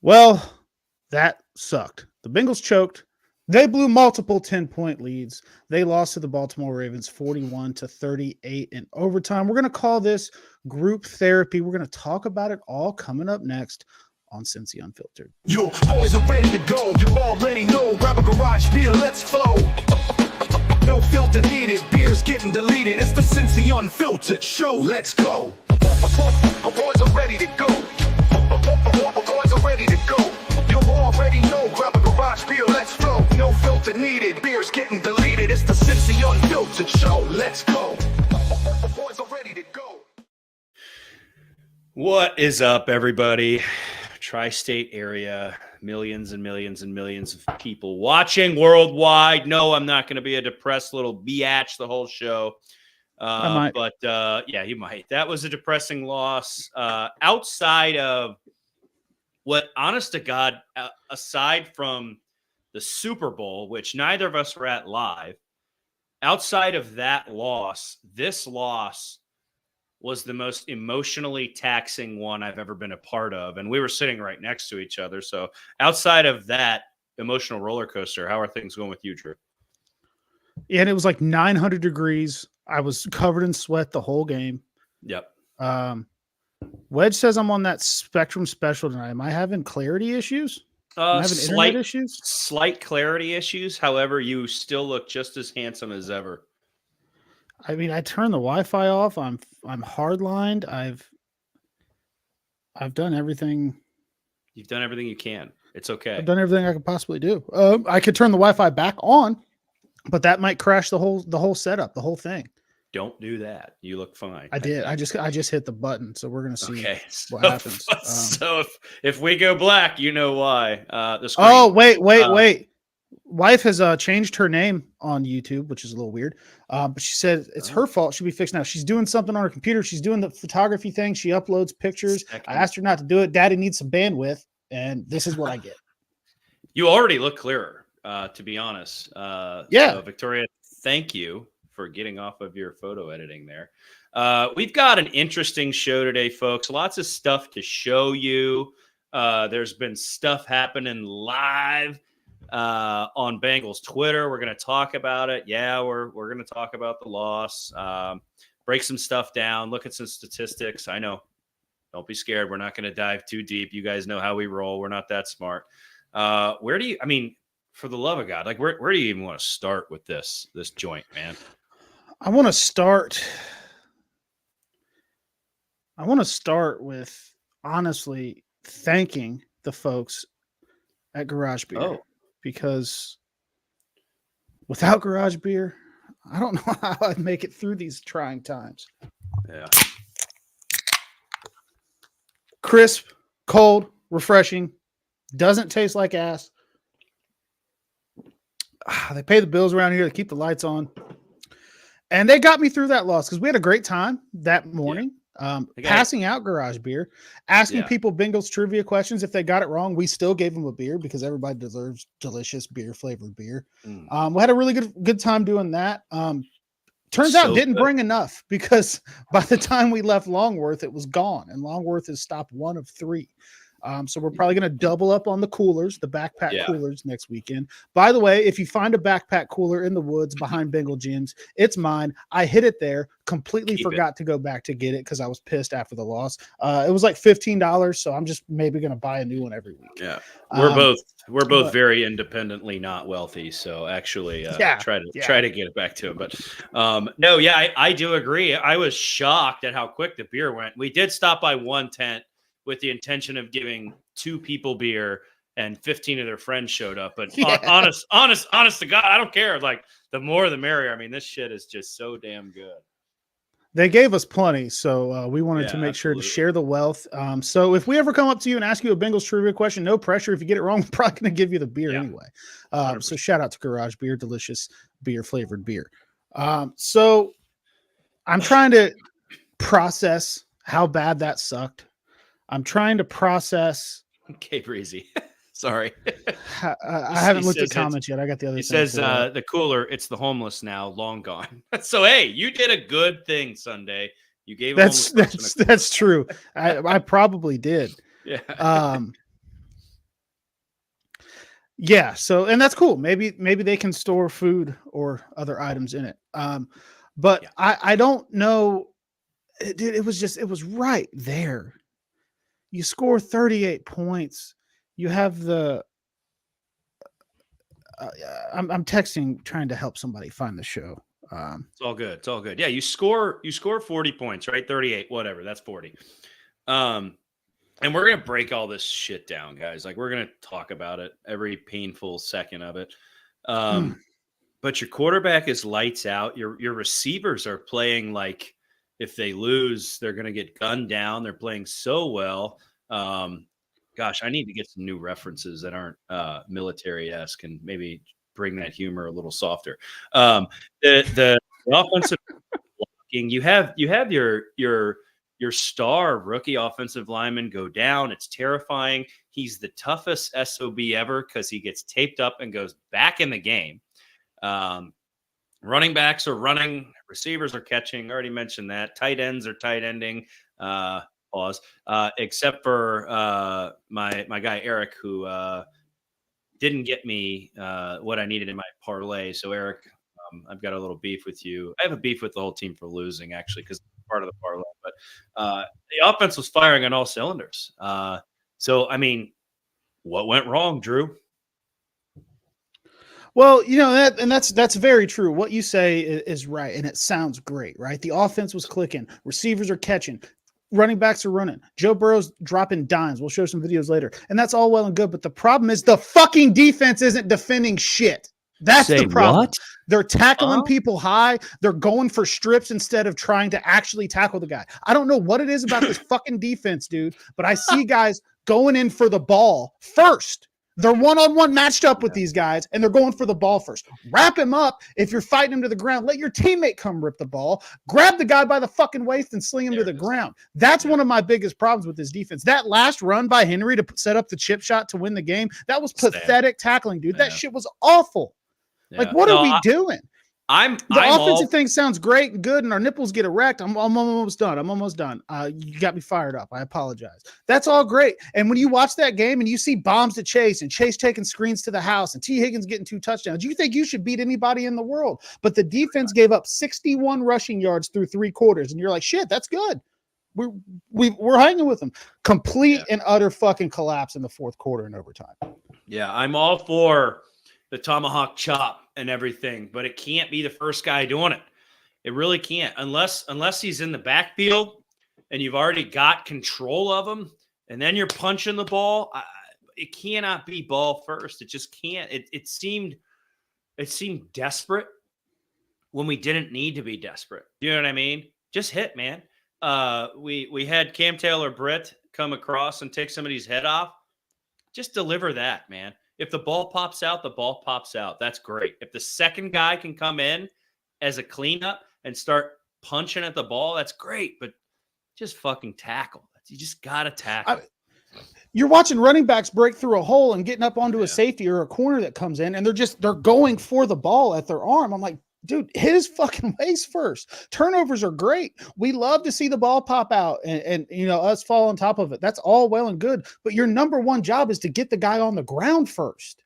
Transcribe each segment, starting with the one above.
Well, that sucked. The Bengals choked. They blew multiple 10-point leads. They lost to the Baltimore Ravens 41-38 in overtime. We're going to call this group therapy. We're going to talk about it all coming up next on Cincy Unfiltered. Your boys are ready to go. You already know. Grab a garage beer, let's flow. No filter needed. Beer's getting deleted. It's the Cincy Unfiltered show. Let's go. Our boys are ready to go. Our boys are ready to go. You already know. Grab a garage beer, let's flow. No filter needed. Beer's getting deleted. It's the Cincy Unfiltered show. Let's go. Our boys are ready to go. What is up, everybody? Tri-state area, millions and millions and millions of people watching worldwide. No, I'm not going to be a depressed little biatch the whole show. I might. But yeah, you might. That was a depressing loss. Outside of what, honest to God, aside from the Super Bowl, which neither of us were at live, outside of that loss, this loss was the most emotionally taxing one I've ever been a part of. And we were sitting right next to each other. So outside of that emotional roller coaster, how are things going with you, Drew? Yeah, and it was like 900 degrees. I was covered in sweat the whole game. Yep. Wedge says I'm on that Spectrum special tonight. Am I having clarity issues? Am I having internet issues? Slight clarity issues. However, you still look just as handsome as ever. I mean, I turned the Wi-Fi off. I'm hardlined. I've done everything. You've done everything you can. It's okay. I've done everything I could possibly do. I could turn the Wi-Fi back on, but that might crash the whole setup, the whole thing. Don't do that. You look fine. I did. I just hit the button, so we're gonna see what happens. So if we go black, you know why. The screen. Oh, wait. Wife has changed her name on YouTube, which is a little weird. But she said it's her fault. She'll be fixed now. She's doing something on her computer. She's doing the photography thing. She uploads pictures. I asked her not to do it. Daddy needs some bandwidth, and this is what I get. You already look clearer, to be honest. Yeah. So Victoria, thank you for getting off of your photo editing there. We've got an interesting show today, folks. Lots of stuff to show you. There's been stuff happening live on Bengals Twitter. We're going to talk about it. Yeah, we're going to talk about the loss, break some stuff down, look at some statistics. I know. Don't be scared. We're not going to dive too deep. You guys know how we roll. We're not that smart. For the love of God, like where do you even want to start with this joint, man? I want to start with honestly thanking the folks at Garage Beer because without Garage Beer, I don't know how I'd make it through these trying times. Yeah. Crisp, cold, refreshing, doesn't taste like ass. They pay the bills around here. They keep the lights on. And they got me through that loss because we had a great time that morning. Passing out Garage Beer, asking people Bengals trivia questions. If they got it wrong, we still gave them a beer because everybody deserves delicious beer-flavored beer. We had a really good time doing that. Turns out didn't bring enough because by the time we left Longworth, it was gone. And Longworth is stop 1 of 3. So we're probably going to double up on the coolers, the backpack coolers next weekend. By the way, if you find a backpack cooler in the woods behind Bengal gyms, it's mine. I hid it there, completely forgot to go back to get it because I was pissed after the loss. It was like $15, so I'm just maybe going to buy a new one every week. Yeah, we're both very independently not wealthy, so actually try to get it back to him. But I do agree. I was shocked at how quick the beer went. We did stop by one tent with the intention of giving 2 people beer, and 15 of their friends showed up. But honest to God, I don't care. Like the more the merrier. I mean, this shit is just so damn good. They gave us plenty, so we wanted to make sure to share the wealth. So if we ever come up to you and ask you a Bengals trivia question, no pressure. If you get it wrong, we're probably going to give you the beer anyway. So shout out to Garage Beer, delicious beer-flavored beer. So I'm trying to process how bad that sucked. I'm trying to process. Okay, Breezy. Sorry. I haven't looked at comments yet. I got the other. He says the cooler, it's the homeless now, long gone. So, hey, you did a good thing Sunday. You gave that's true. I probably did. Yeah. Yeah. So, and that's cool. Maybe they can store food or other items in it. But Yeah. I don't know, dude. It was right there. You score 38 points. You have the. I'm texting, trying to help somebody find the show. It's all good. It's all good. Yeah, you score 40 points, right? 38, whatever. That's 40. And we're gonna break all this shit down, guys. Like, we're gonna talk about it every painful second of it. But your quarterback is lights out. Your receivers are playing like if they lose, they're gonna get gunned down. They're playing so well. Gosh, I need to get some new references that aren't military-esque and maybe bring that humor a little softer. The offensive blocking, you have your star rookie offensive lineman go down. It's terrifying. He's the toughest SOB ever because he gets taped up and goes back in the game. Running backs are running, receivers are catching. Already mentioned that. Tight ends are tight ending. Pause. Except for my guy Eric, who didn't get me what I needed in my parlay. So Eric, I've got a little beef with you. I have a beef with the whole team for losing, actually, because part of the parlay. But the offense was firing on all cylinders. So I mean, what went wrong, Drew? Well, that's very true. What you say is right, and it sounds great, right? The offense was clicking, receivers are catching, running backs are running, Joe Burrow's dropping dimes. We'll show some videos later, and that's all well and good. But the problem is the fucking defense isn't defending shit. That's the problem. What? They're tackling people high. They're going for strips instead of trying to actually tackle the guy. I don't know what it is about this fucking defense, dude, but I see guys going in for the ball first. They're one-on-one matched up with these guys, and they're going for the ball first. Wrap him up. If you're fighting him to the ground, let your teammate come rip the ball. Grab the guy by the fucking waist and sling him to the ground. That's one of my biggest problems with this defense. That last run by Henry to set up the chip shot to win the game, that was pathetic tackling, dude. That shit was awful. Like, what are we doing? The offensive thing sounds great and good, and our nipples get erect. I'm almost done. You got me fired up. I apologize. That's all great. And when you watch that game and you see bombs to Chase and Chase taking screens to the house and T. Higgins getting 2 touchdowns, you think you should beat anybody in the world. But the defense gave up 61 rushing yards through 3 quarters, and you're like, shit, that's good. We're hanging with them. Complete and utter fucking collapse in the 4th quarter and overtime. Yeah, I'm all for the tomahawk chop and everything, but it can't be the first guy doing it. It really can't, unless he's in the backfield and you've already got control of him, and then you're punching the ball. It cannot be ball first. It just can't. It seemed desperate when we didn't need to be desperate. You know what I mean? Just hit, man. We had Cam Taylor-Britt come across and take somebody's head off. Just deliver that, man. If the ball pops out, the ball pops out. That's great. If the second guy can come in as a cleanup and start punching at the ball, that's great. But just fucking tackle. You just got to tackle. You're watching running backs break through a hole and getting up onto a safety or a corner that comes in, and they're going for the ball at their arm. I'm like, dude, hit his fucking waist first. Turnovers are great. We love to see the ball pop out and us fall on top of it. That's all well and good. But your number one job is to get the guy on the ground first.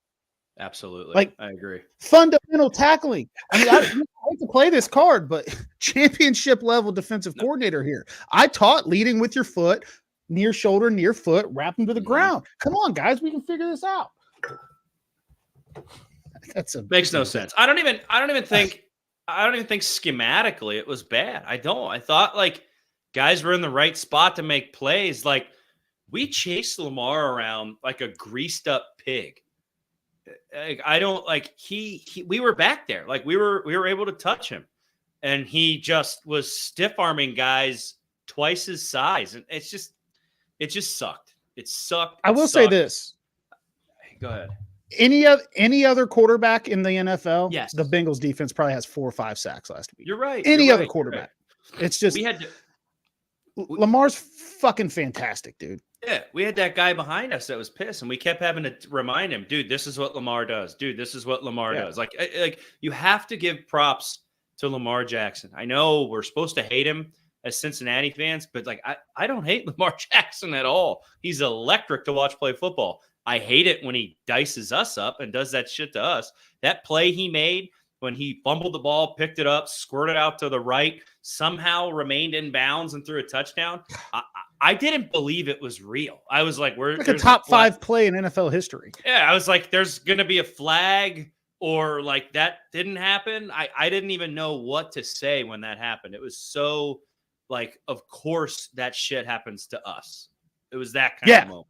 Absolutely. Like, I agree. Fundamental tackling. I mean, I hate to play this card, but championship level defensive coordinator here. I taught leading with your foot, near shoulder, near foot, wrap him to the ground. Come on, guys, we can figure this out. Makes no sense. I don't even think schematically it was bad. I thought like guys were in the right spot to make plays. Like, we chased Lamar around like a greased up pig. We were back there. Like, we were able to touch him, and he just was stiff arming guys twice his size. And it just sucked. It sucked. I will say this. Go ahead. Any other quarterback in the NFL, yes, the Bengals defense probably has 4 or 5 sacks last week. You're right. Any other quarterback. Right. It's just Lamar's fucking fantastic, dude. Yeah, we had that guy behind us that was pissed, and we kept having to remind him, dude, this is what Lamar does. Dude, this is what Lamar does. Like you have to give props to Lamar Jackson. I know we're supposed to hate him as Cincinnati fans, but like I don't hate Lamar Jackson at all. He's electric to watch play football. I hate it when he dices us up and does that shit to us. That play he made when he fumbled the ball, picked it up, squirted out to the right, somehow remained in bounds and threw a touchdown. I didn't believe it was real. I was like, "We're like a top 5 play in NFL history." Yeah, I was like, "There's going to be a flag." Or like that didn't happen. I didn't even know what to say when that happened. It was so like, of course that shit happens to us. It was that kind of moment.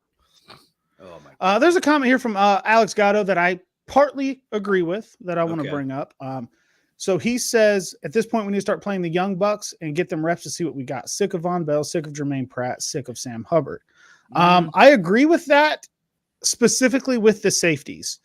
Oh my God. There's a comment here from Alex Gatto that I partly agree with that I want to bring up. So he says, at this point, we need to start playing the young bucks and get them reps to see what we got. Sick of Von Bell, sick of Jermaine Pratt, sick of Sam Hubbard. I agree with that, specifically with the safeties.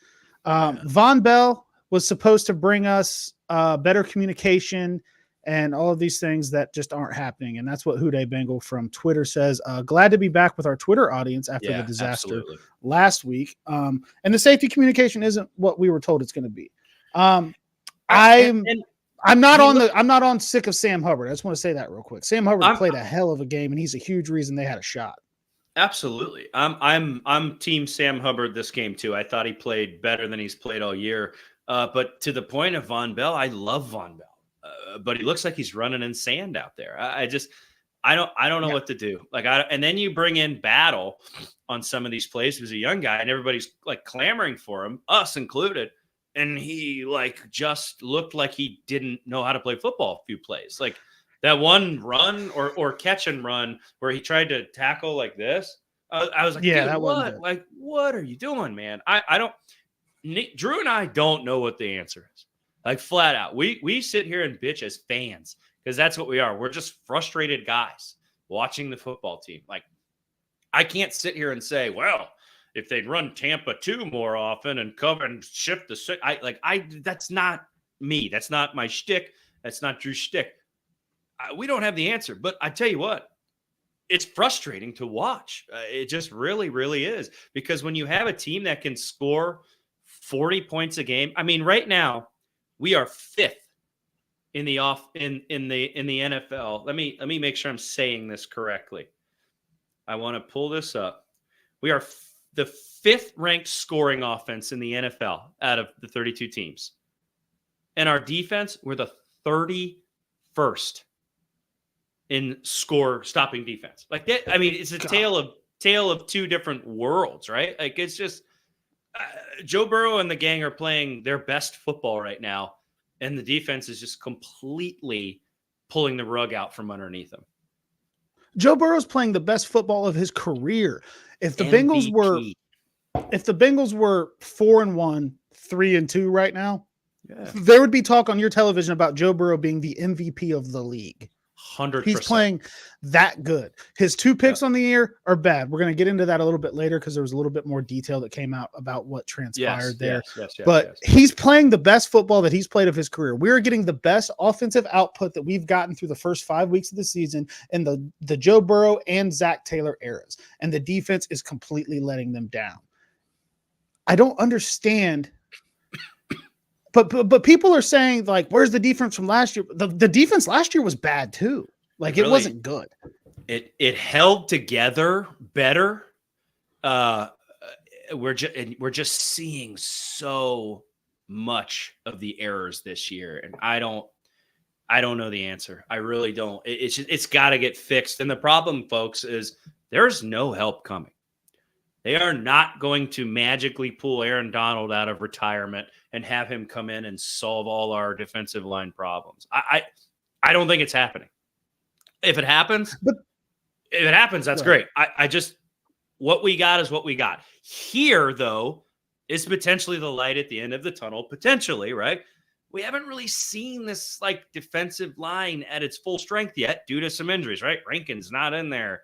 Von Bell was supposed to bring us better communication and all of these things that just aren't happening. And that's what Houday Bengal from Twitter says. Glad to be back with our Twitter audience after the disaster last week. And the safety communication isn't what we were told it's going to be. I'm not on sick of Sam Hubbard. I just want to say that real quick. Sam Hubbard played a hell of a game, and he's a huge reason they had a shot. Absolutely. I'm team Sam Hubbard this game too. I thought he played better than he's played all year. But to the point of Von Bell, I love Von Bell. But he looks like he's running in sand out there. I don't know what to do. And then you bring in Battle on some of these plays. He was a young guy and everybody's like clamoring for him, us included. And he like just looked like he didn't know how to play football a few plays. Like that one run or catch and run where he tried to tackle like this. I was like, that wasn't good. Like, what are you doing, man? Drew and I don't know what the answer is. Like flat out. We sit here and bitch as fans because that's what we are. We're just frustrated guys watching the football team. Like I can't sit here and say, well, if they'd run Tampa 2 more often and cover and shift the that's not me. That's not my shtick. That's not Drew's shtick. We don't have the answer, but I tell you what, it's frustrating to watch. It just really, really is, because when you have a team that can score 40 points a game, I mean, right now we are 5th in the NFL. Let me make sure I'm saying this correctly. I want to pull this up. We are the 5th ranked scoring offense in the NFL out of the 32 teams, and our defense, we're the 31st. In score stopping defense. Like that, I mean, it's a tale of 2 different worlds, right? Like it's just Joe Burrow and the gang are playing their best football right now, and the defense is just completely pulling the rug out from underneath them. Joe Burrow's playing the best football of his career. If the Bengals were 4-1, 3-2 right now, there would be talk on your television about Joe Burrow being the MVP of the league. 100%. He's playing that good. His 2 picks on the year are bad. We're going to get into that a little bit later because there was a little bit more detail that came out about what transpired there. But he's playing the best football that he's played of his career. We're getting the best offensive output that we've gotten through the first 5 weeks of the season in the Joe Burrow and Zach Taylor eras. And the defense is completely letting them down. I don't understand. But people are saying, like, where's the defense from last year? The defense last year was bad too. Like it wasn't good. It held together better. We're just seeing so much of the errors this year, and I don't know the answer. I really don't. It's got to get fixed. And the problem, folks, is there's no help coming. They are not going to magically pull Aaron Donald out of retirement and have him come in and solve all our defensive line problems. I don't think it's happening. If it happens, that's great. I just, what we got is what we got. Here, though, is potentially the light at the end of the tunnel, potentially, right? We haven't really seen this like defensive line at its full strength yet due to some injuries, right? Rankin's not in there.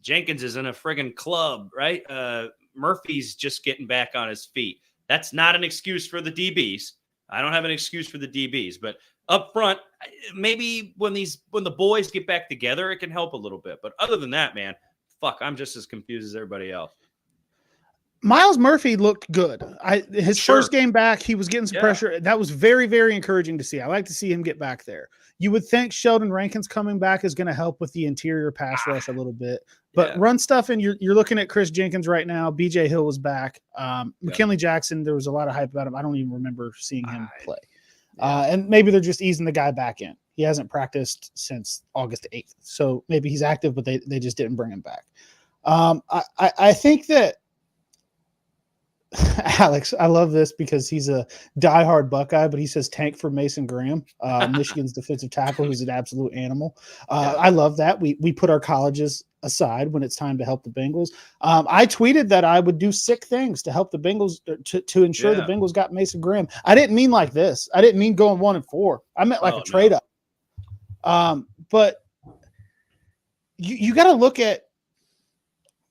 Jenkins is in a friggin' club, right? Murphy's just getting back on his feet. That's not an excuse for the DBs. I don't have an excuse for the DBs, but up front, maybe when the boys get back together, it can help a little bit. But other than that, man, fuck, I'm just as confused as everybody else. Myles Murphy looked good. His first game back, he was getting some pressure. That was very, very encouraging to see. I like to see him get back there. You would think Sheldon Rankins coming back is going to help with the interior pass rush a little bit, but run stuff, and you're looking at Chris Jenkins right now. BJ Hill was back. McKinley Jackson, there was a lot of hype about him. I don't even remember seeing him play. And maybe they're just easing the guy back in. He hasn't practiced since August 8th. So maybe he's active, but they just didn't bring him back. I think that Alex, I love this because he's a diehard Buckeye, but he says tank for Mason Graham, Michigan's defensive tackle, who's an absolute animal. I love that. We put our colleges aside when it's time to help the Bengals. I tweeted that I would do sick things to help the Bengals to ensure the Bengals got Mason Graham. I didn't mean like this. I didn't mean going 1-4. I meant like a trade up. But you got to look at.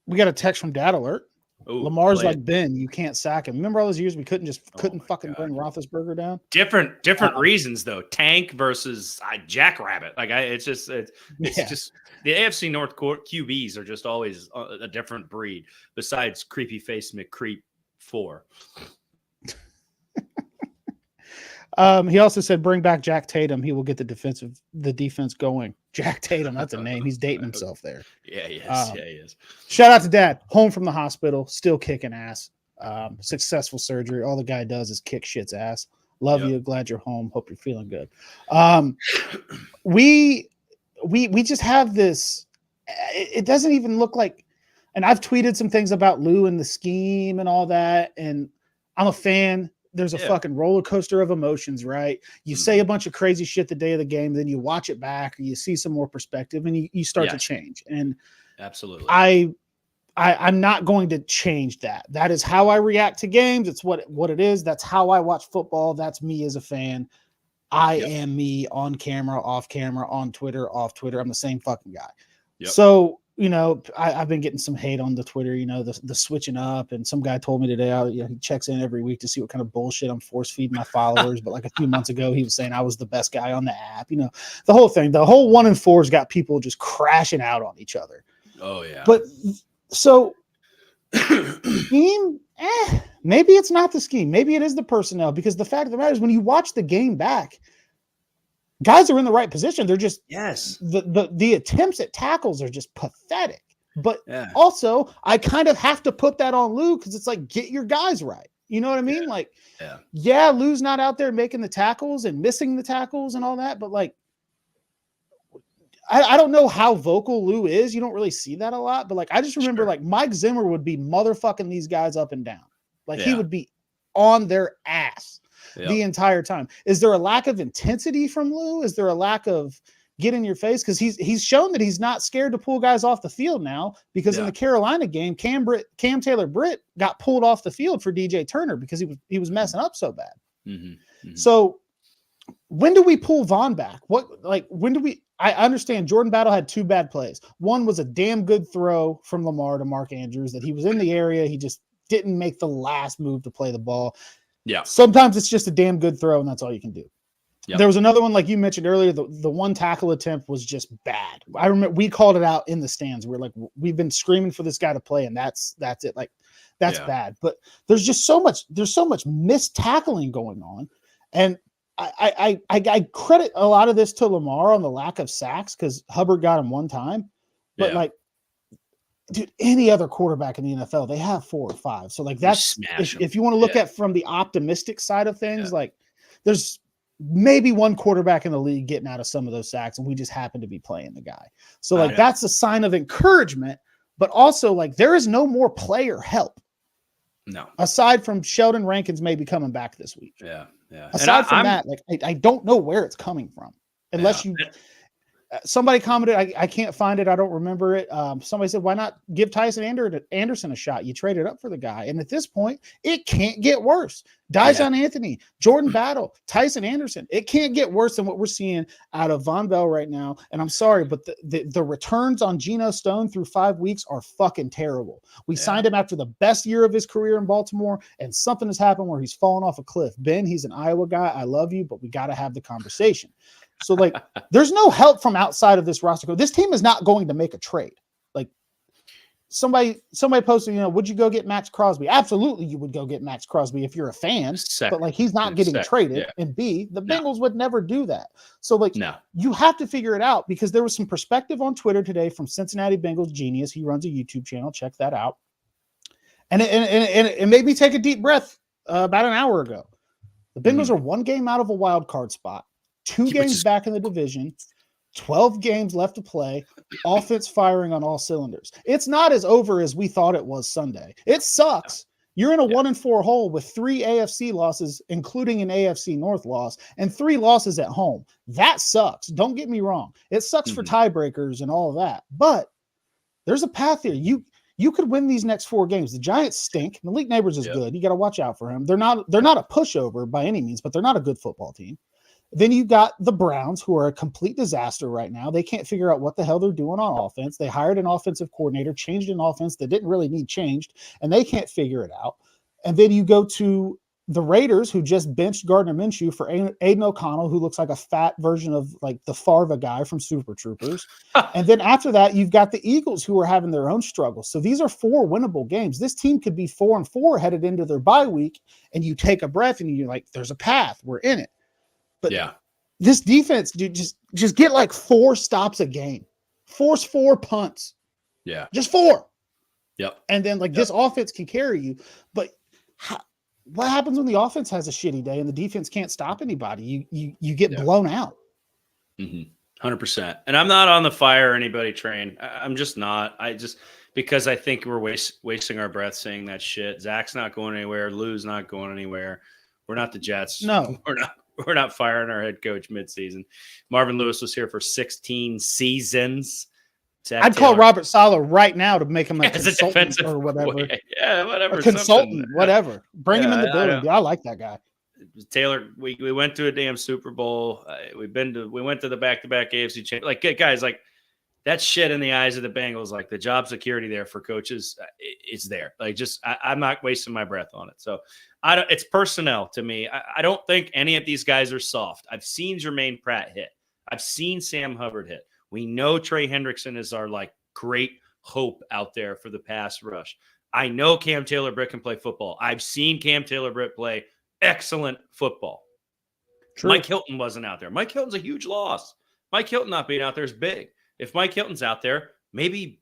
We got a text from Dad Alert. Ooh, Lamar's like Ben, you can't sack him. Remember all those years we couldn't fucking bring Roethlisberger down? Different reasons though. Tank versus Jackrabbit. Like it's just the AFC North QBs are just always a different breed. Besides creepy face McCreep 4. He also said, bring back Jack Tatum. He will get the defense going. Jack Tatum, that's a name. He's dating himself there. Yeah, he is. He is. Shout out to Dad. Home from the hospital, still kicking ass. Successful surgery. All the guy does is kick shit's ass. Love you. Glad you're home. Hope you're feeling good. We just have this. It doesn't even look like. And I've tweeted some things about Lou and the scheme and all that. And I'm a fan. There's a fucking roller coaster of emotions, right? You say a bunch of crazy shit the day of the game, then you watch it back, or you see some more perspective, and you start to change. And absolutely, I'm not going to change that. That is how I react to games. It's what it is. That's how I watch football. That's me as a fan. I am me on camera, off camera, on Twitter, off Twitter. I'm the same fucking guy. So, I've been getting some hate on the Twitter, the switching up. And some guy told me today, he checks in every week to see what kind of bullshit I'm force feeding my followers. But like a few months ago, he was saying I was the best guy on the app. The whole thing, the whole 1-4's got people just crashing out on each other. Oh yeah. But so scheme, maybe it's not the scheme. Maybe it is the personnel, because the fact of the matter is when you watch the game back, guys are in the right position. They're just the attempts at tackles are just pathetic. But also, I kind of have to put that on Lou, because it's like, get your guys right. You know what I mean? Lou's not out there making the tackles and missing the tackles and all that. But like, I don't know how vocal Lou is. You don't really see that a lot. But like, I just remember like Mike Zimmer would be motherfucking these guys up and down. Like he would be on their ass the entire time. Is there a lack of intensity from Lou? Is there a lack of get in your face? Because he's shown that he's not scared to pull guys off the field now, because in the Carolina game, Cam Taylor Britt got pulled off the field for DJ Turner because he was messing up so bad. So when do we pull Vaughn back? When do we? I understand Jordan Battle had 2 bad plays. One was a damn good throw from Lamar to Mark Andrews that he was in the area. He just didn't make the last move to play the ball. Yeah. Sometimes it's just a damn good throw, and that's all you can do. Yep. There was another one, like you mentioned earlier, the one tackle attempt was just bad. I remember we called it out in the stands. We're like, we've been screaming for this guy to play, and that's it. Like, that's bad. But there's just so much missed tackling going on. And I credit a lot of this to Lamar on the lack of sacks, because Hubbard got him one time. But like, dude, any other quarterback in the NFL, they have 4 or 5. So like, that's if you want to look at from the optimistic side of things, like there's maybe one quarterback in the league getting out of some of those sacks, and we just happen to be playing the guy. So like, that's a sign of encouragement, but also like, there is no more player help. No. Aside from Sheldon Rankins maybe coming back this week. Yeah. Aside from that, like I don't know where it's coming from, unless you. Somebody commented, I can't find it. I don't remember it. Somebody said, why not give Tyson Anderson a shot? You traded up for the guy. And at this point, it can't get worse. Dyson Anthony, Jordan Battle, Tyson Anderson. It can't get worse than what we're seeing out of Von Bell right now. And I'm sorry, but the returns on Geno Stone through 5 weeks are fucking terrible. We signed him after the best year of his career in Baltimore, and something has happened where he's fallen off a cliff. Ben, he's an Iowa guy. I love you, but we got to have the conversation. So, like, there's no help from outside of this roster. This team is not going to make a trade. Like, somebody posted, would you go get Max Crosby? Absolutely, you would go get Max Crosby if you're a fan. But like, he's not getting traded. Yeah. And B, the Bengals would never do that. So like, you have to figure it out, because there was some perspective on Twitter today from Cincinnati Bengals Genius. He runs a YouTube channel. Check that out. And it made me take a deep breath about an hour ago. The Bengals are 1 game out of a wild card spot, 2 games back in the division. 12 games left to play, offense firing on all cylinders. It's not as over as we thought it was Sunday. It sucks. You're in a 1-4 hole with 3 AFC losses, including an AFC North loss, and 3 losses at home. That sucks. Don't get me wrong. It sucks for tiebreakers and all of that. But there's a path here. You could win these next 4 games. The Giants stink. Malik Neighbors is good. You got to watch out for him. They're not a pushover by any means, but they're not a good football team. Then you got the Browns, who are a complete disaster right now. They can't figure out what the hell they're doing on offense. They hired an offensive coordinator, changed an offense that didn't really need changed, and they can't figure it out. And then you go to the Raiders, who just benched Gardner Minshew for Aiden O'Connell, who looks like a fat version of like the Farva guy from Super Troopers. And then after that, you've got the Eagles, who are having their own struggles. So these are 4 winnable games. This team could be 4-4 headed into their bye week, and you take a breath and you're like, there's a path. We're in it. But this defense, dude, just get like 4 stops a game. Force 4 punts. Yeah. Just 4. Yep. And then this offense can carry you. But what happens when the offense has a shitty day and the defense can't stop anybody? You get blown out. 100%. And I'm not on the fire anybody train. I'm just not. Because I think we're wasting our breath saying that shit. Zach's not going anywhere. Lou's not going anywhere. We're not the Jets. No. We're not firing our head coach midseason. Marvin Lewis was here for 16 seasons. I'd call Robert Saleh right now to make him a consultant or whatever. Yeah, whatever. A consultant, whatever. Bring him in the building. I like that guy. Taylor, we went to a damn Super Bowl. We went to the back-to-back AFC champ. Like, guys, like, that shit in the eyes of the Bengals, like the job security there for coaches, it's there. Like, I'm not wasting my breath on it. So it's personnel to me. I don't think any of these guys are soft. I've seen Jermaine Pratt hit. I've seen Sam Hubbard hit. We know Trey Hendrickson is our like great hope out there for the pass rush. I know Cam Taylor-Britt can play football. I've seen Cam Taylor-Britt play excellent football. True. Mike Hilton wasn't out there. Mike Hilton's a huge loss. Mike Hilton not being out there is big. If Mike Hilton's out there, maybe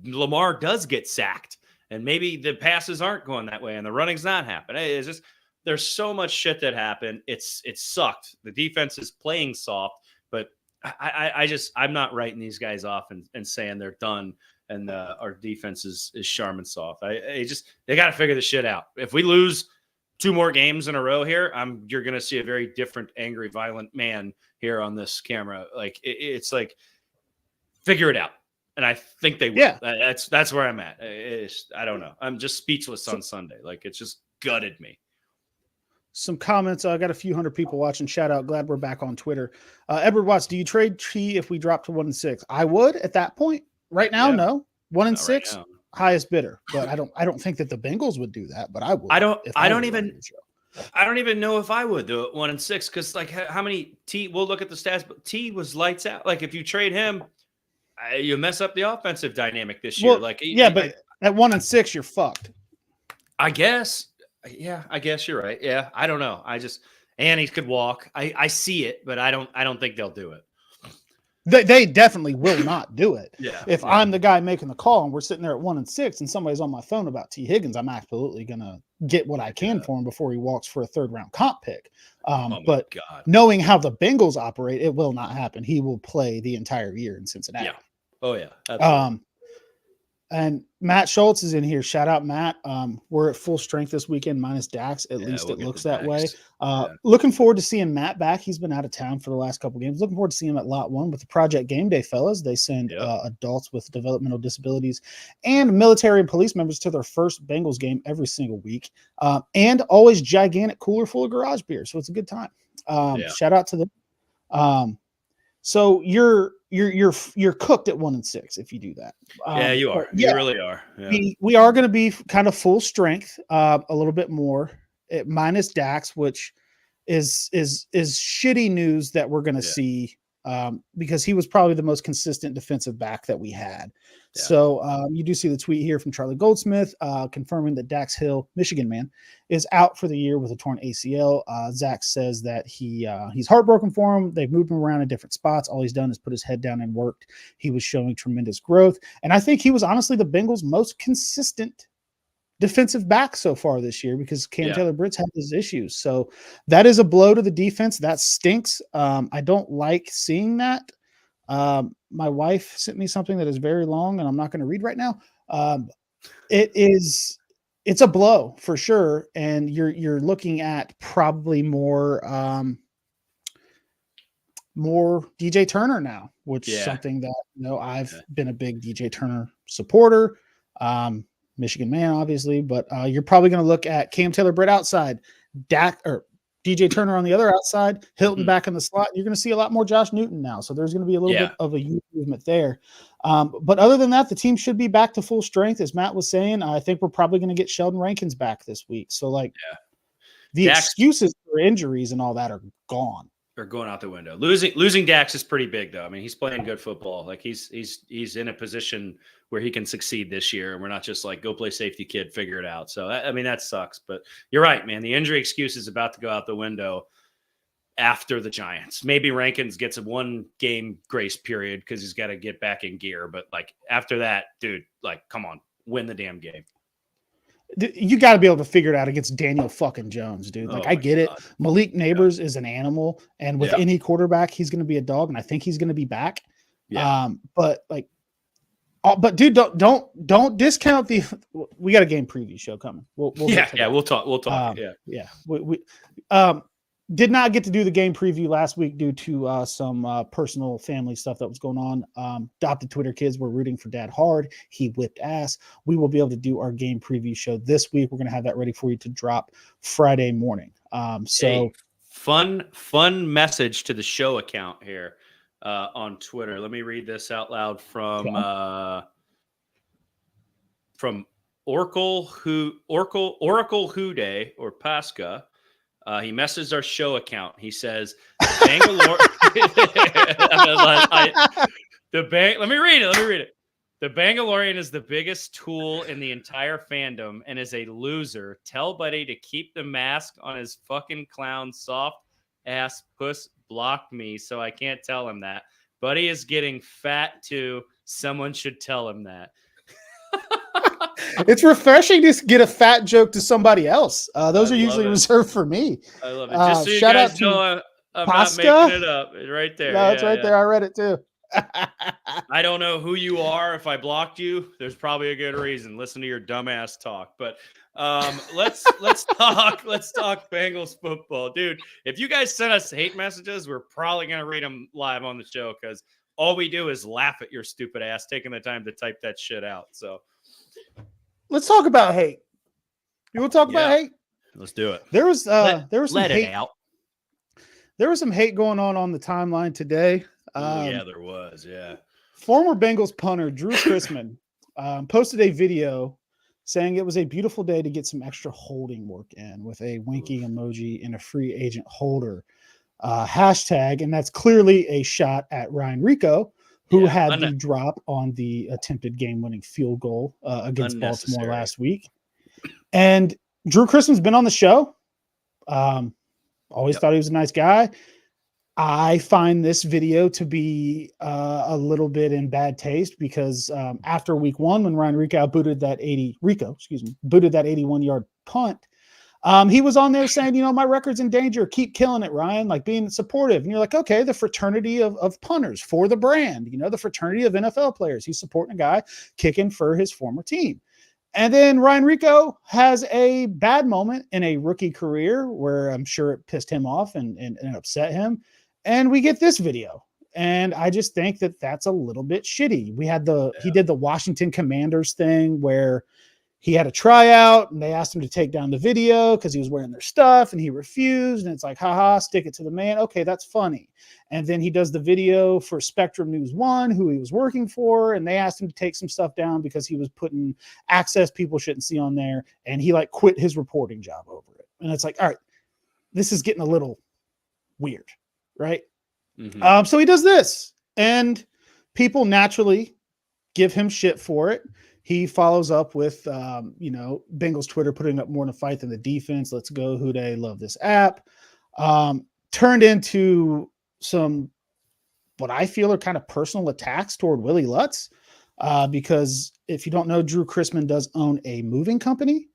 Lamar does get sacked, and maybe the passes aren't going that way, and the running's not happening. It's just, there's so much shit that happened. It sucked. The defense is playing soft, but I'm not writing these guys off and saying they're done and our defense is Charmin soft. They got to figure this shit out. If we lose 2 more games in a row here, you're going to see a very different, angry, violent man here on this camera. Like it's like, figure it out. And I think they will. Yeah. That's where I'm at. I don't know. I'm just speechless on Sunday. Like, it's just gutted me. Some comments. I got a few hundred people watching. Shout out. Glad we're back on Twitter. Edward Watts, do you trade T if we drop to 1-6? I would at that point. Right now, no. 1-6, right, highest bidder. But I don't think that the Bengals would do that. But I would. I don't even know if I would do it 1-6, because like how many T? We'll look at the stats. But T was lights out. Like if you trade him, you mess up the offensive dynamic this year. But at 1-6, you're fucked. I guess. Yeah, I guess you're right. Yeah, I don't know. Annie could walk. I see it, but I don't think they'll do it. They definitely will not do it. If I'm the guy making the call and we're sitting there at 1-6 and somebody's on my phone about T. Higgins, I'm absolutely gonna get what I can for him before he walks for a 3rd round comp pick. But knowing how the Bengals operate, it will not happen. He will play the entire year in Cincinnati. Yeah. Oh yeah. Absolutely. And Matt Schultz is in here. Shout out, Matt. We're at full strength this weekend, minus Dax. At least it looks that way. Looking forward to seeing Matt back. He's been out of town for the last couple games. Looking forward to seeing him at Lot 1 with the Project Game Day fellas. They send adults with developmental disabilities and military and police members to their first Bengals game every single week. And always gigantic cooler full of garage beer. So it's a good time. Shout out to them. So you're cooked at 1-6 if you do that. Yeah, you are. You really are. Yeah. We are going to be kind of full strength, a little bit more minus Dax, which is shitty news that we're going to see because he was probably the most consistent defensive back that we had. Yeah. So you do see the tweet here from Charlie Goldsmith confirming that Dax Hill, Michigan man, is out for the year with a torn ACL. Zach says that he's heartbroken for him. They've moved him around in different spots. All he's done is put his head down and worked. He was showing tremendous growth. And I think he was honestly the Bengals' most consistent defensive back so far this year because Cam Taylor-Britt's had his issues. So that is a blow to the defense. That stinks. I don't like seeing that. My wife sent me something that is very long and I'm not going to read right now. It's a blow for sure. And you're looking at probably more DJ Turner now, which is something that, I've been a big DJ Turner supporter. Michigan man, obviously, but you're probably going to look at Cam Taylor-Britt outside, Dak or DJ Turner on the other outside, Hilton back in the slot. You're going to see a lot more Josh Newton now. So there's going to be a little bit of a youth movement there. But other than that, the team should be back to full strength. As Matt was saying, I think we're probably going to get Sheldon Rankins back this week. So the excuses for injuries and all that are gone. They're going out the window. Losing Dax is pretty big though. I mean, he's playing good football. Like he's in a position where he can succeed this year. And we're not just like, go play safety kid, figure it out. So, I mean, that sucks, but you're right, man. The injury excuse is about to go out the window after the Giants. Maybe Rankins gets a 1 game grace period because he's got to get back in gear. But like after that, dude, like, come on, win the damn game. You got to be able to figure it out against Daniel fucking Jones, dude. Like, I get it. Malik Neighbors is an animal. And with any quarterback, he's going to be a dog. And I think he's going to be back. But dude, don't discount we got a game preview show coming. We'll talk. We did not get to do the game preview last week due to some personal family stuff that was going on. Adopted Twitter kids were rooting for Dad hard. He whipped ass. We will be able to do our game preview show this week. We're going to have that ready for you to drop Friday morning. Fun message to the show account here. On Twitter. Let me read this out loud from Oracle Hude or Pasca. He messaged our show account. He says, Bangalore. Let me read it. The Bangalorean is the biggest tool in the entire fandom and is a loser. Tell Buddy to keep the mask on his fucking clown soft ass puss. Blocked me, so I can't tell him that. Buddy is getting fat too. Someone should tell him that. It's refreshing to get a fat joke to somebody else. Those are usually reserved for me. I love it. Just so you guys know, I'm not making it up. It's right there. No, it's right there. I read it too. I don't know who you are. If I blocked you, there's probably a good reason. Listen to your dumbass talk. But let's talk Bengals football, dude. If you guys send us hate messages, we're probably gonna read them live on the show because all we do is laugh at your stupid ass taking the time to type that shit out. So let's talk about hate. You want to talk about hate? Let's do it. There was some hate out. There was some hate going on the timeline today. There was. Former Bengals punter Drew Chrisman posted a video saying it was a beautiful day to get some extra holding work in with a winking emoji and a free agent holder hashtag. And that's clearly a shot at Ryan Rico, who had the drop on the attempted game-winning field goal against Baltimore last week. And Drew Chrisman's been on the show. Always thought he was a nice guy. I find this video to be a little bit in bad taste because after week 1, when Ryan Rico booted that 81-yard punt, he was on there saying, my record's in danger. Keep killing it, Ryan, like being supportive. And you're like, okay, the fraternity of punters for the brand, the fraternity of NFL players. He's supporting a guy kicking for his former team. And then Ryan Rico has a bad moment in a rookie career where I'm sure it pissed him off and upset him. And we get this video. And I just think that that's a little bit shitty. He did the Washington Commanders thing where he had a tryout and they asked him to take down the video because he was wearing their stuff and he refused. And it's like, haha, stick it to the man. Okay, that's funny. And then he does the video for Spectrum News 1, who he was working for. And they asked him to take some stuff down because he was putting access people shouldn't see on there. And he quit his reporting job over it. And it's like, all right, this is getting a little weird, right? So he does this, and people naturally give him shit for it. He follows up with, Bengals Twitter putting up more in a fight than the defense. Let's go, who they love this app. Turned into some, what I feel are kind of personal attacks toward Willie Lutz. Because if you don't know, Drew Chrisman does own a moving company.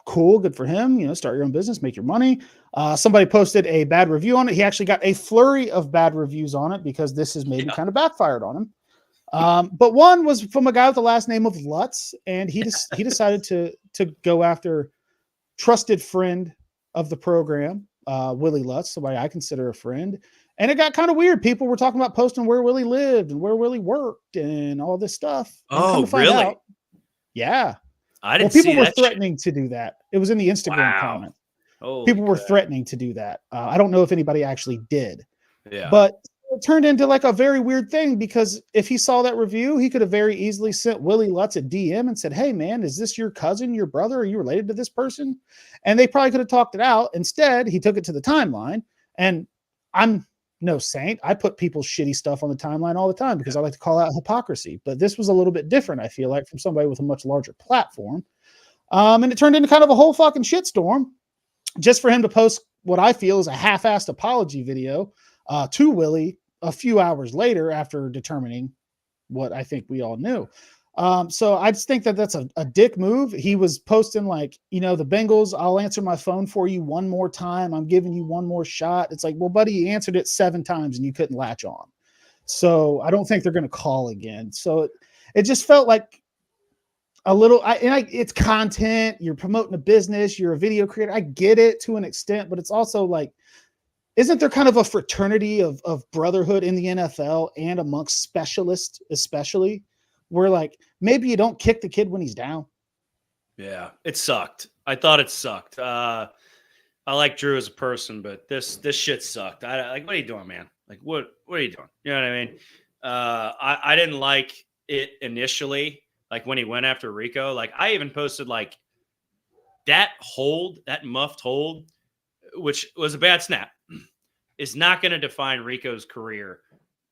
Cool, good for him. Start your own business, make your money. Somebody posted a bad review on it. He actually got a flurry of bad reviews on it because this has maybe kind of backfired on him. But one was from a guy with the last name of Lutz, and he decided to go after trusted friend of the program, Willie Lutz, somebody I consider a friend. And it got kind of weird. People were talking about posting where Willie lived and where Willie worked and all this stuff. Oh, really? Yeah. I didn't people see were that threatening to do that. It was in the Instagram comment. People were crap. threatening to do that. I don't know if anybody actually did. Yeah. But it turned into like a very weird thing because if he saw that review, he could have very easily sent Willie Lutz a DM and said, "Hey, man, is this your cousin, your brother? Are you related to this person?" And they probably could have talked it out. Instead, he took it to the timeline. And I'm no saint. I put people's shitty stuff on the timeline all the time because I like to call out hypocrisy. But this was a little bit different, I feel like, from somebody with a much larger platform. And it turned into kind of a whole fucking shitstorm just for him to post what I feel is a half-assed apology video to Willie a few hours later after determining what I think we all knew. So I just think that that's a dick move. He was posting like, the Bengals, I'll answer my phone for you one more time. I'm giving you one more shot. It's like, well, buddy, you answered it 7 times and you couldn't latch on. So I don't think they're going to call again. So it just felt like a little, it's content. You're promoting a business. You're a video creator. I get it to an extent, but it's also like, isn't there kind of a fraternity of brotherhood in the NFL and amongst specialists, especially, where like maybe you don't kick the kid when he's down? Yeah, it sucked. I thought it sucked. I like Drew as a person, but this shit sucked. I like, what are you doing, man? Like, what are you doing? You know what I mean? I didn't like it initially, like when he went after Rico. Like, I even posted like that muffed hold, which was a bad snap, is not going to define Rico's career.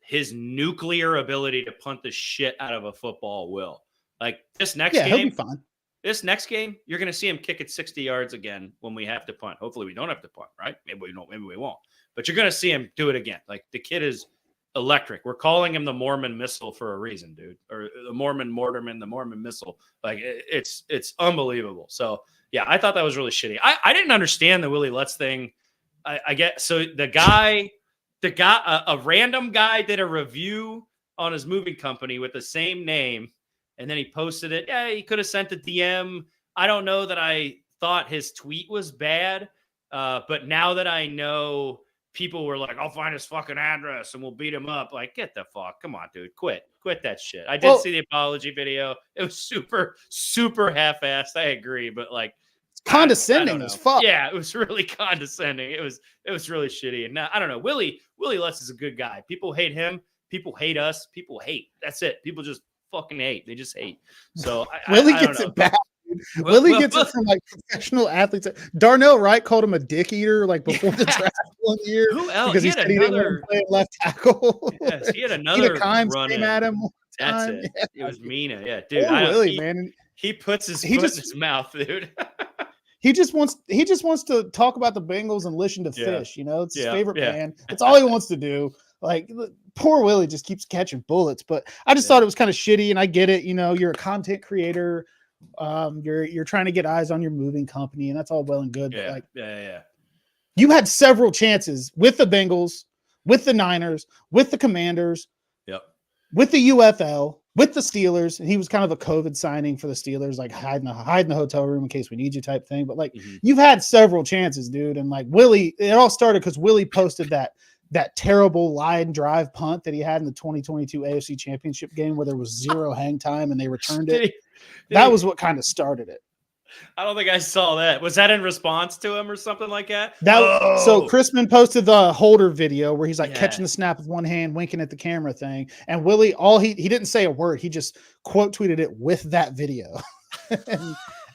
His nuclear ability to punt the shit out of a football will. Like this next game, he'll be fine. This next game, you're going to see him kick it 60 yards again when we have to punt. Hopefully we don't have to punt, right? Maybe we don't, maybe we won't. But you're going to see him do it again. Like the kid is electric. We're calling him the Mormon missile for a reason, dude. Or the Mormon Mortarman, the Mormon missile. Like it's unbelievable. So yeah, I thought that was really shitty. I didn't understand the Willie Lutz thing. I get, so the guy, a random guy did a review on his moving company with the same name, and then he posted it. Yeah, he could have sent a DM. I don't know that I thought his tweet was bad, but now that I know, people were like, "I'll find his fucking address and we'll beat him up." Like, get the fuck, come on, dude, quit that shit. I did see the apology video. It was super, super half-assed. I agree, but like, condescending as fuck. Yeah, it was really condescending. It was really shitty. And now I don't know. Willie Lutz is a good guy. People hate him. People hate us. People hate. That's it. People just fucking hate. They just hate. So Willie gets it back. Willie gets it from like professional athletes. Darnell Wright called him a dick eater like before the draft one year. Who else? Because he said he didn't want to play left tackle. Yes, he had another run came at him. That's it. Yeah. It was Mina. Yeah, dude. Willie, man. He puts his foot in his mouth, dude. He just wants to talk about the Bengals and listen to Fish. It's his favorite band. That's all he wants to do. Like, poor Willie just keeps catching bullets. But I just thought it was kind of shitty, and I get it. You're a content creator. You're trying to get eyes on your moving company, and that's all well and good. Yeah, but you had several chances with the Bengals, with the Niners, with the Commanders, with the UFL, with the Steelers. And he was kind of a COVID signing for the Steelers, like hide in the hotel room in case we need you type thing. But like, you've had several chances, dude. And like Willie, it all started because Willie posted that terrible line drive punt that he had in the 2022 AFC Championship game where there was 0 hang time and they returned it. That was what kind of started it. I don't think I saw that. Was that in response to him or something like that? So Chrisman posted the holder video where he's like catching the snap with one hand, winking at the camera thing. And Willie, he didn't say a word. He just quote tweeted it with that video.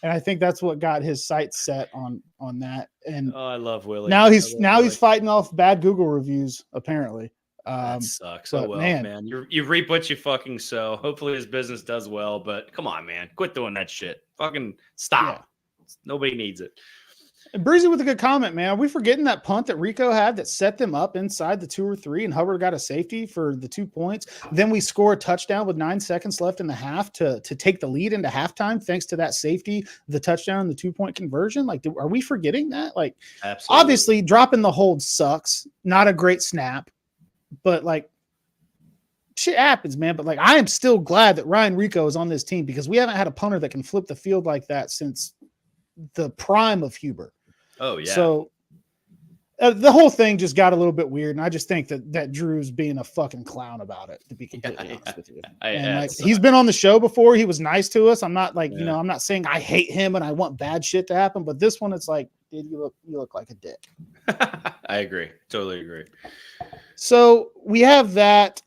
And I think that's what got his sights set on that. And I love Willie. Now he's fighting off bad Google reviews, apparently. That sucks. But Oh, well, man. You reap what you fucking sow. Hopefully his business does well, but come on, man. Quit doing that shit. Fucking stop. Yeah. Nobody needs it. And Breezy with a good comment, man. Are we forgetting that punt that Rico had that set them up inside the 2 or 3 and Hubbard got a safety for the 2 points? Then we score a touchdown with 9 seconds left in the half to take the lead into halftime thanks to that safety, the touchdown, and the 2-point conversion. Like, are we forgetting that? Like, absolutely. Obviously dropping the hold sucks. Not a great snap, but like, shit happens, man. But like, I am still glad that Ryan Rico is on this team because we haven't had a punter that can flip the field like that since the prime of Huber. Oh, yeah. So the whole thing just got a little bit weird, and I just think that Drew's being a fucking clown about it, to be completely honest with you. He's been on the show before. He was nice to us. I'm not like, I'm not saying I hate him and I want bad shit to happen, but this one, it's like, dude, you look like a dick. I agree. Totally agree. So we have that.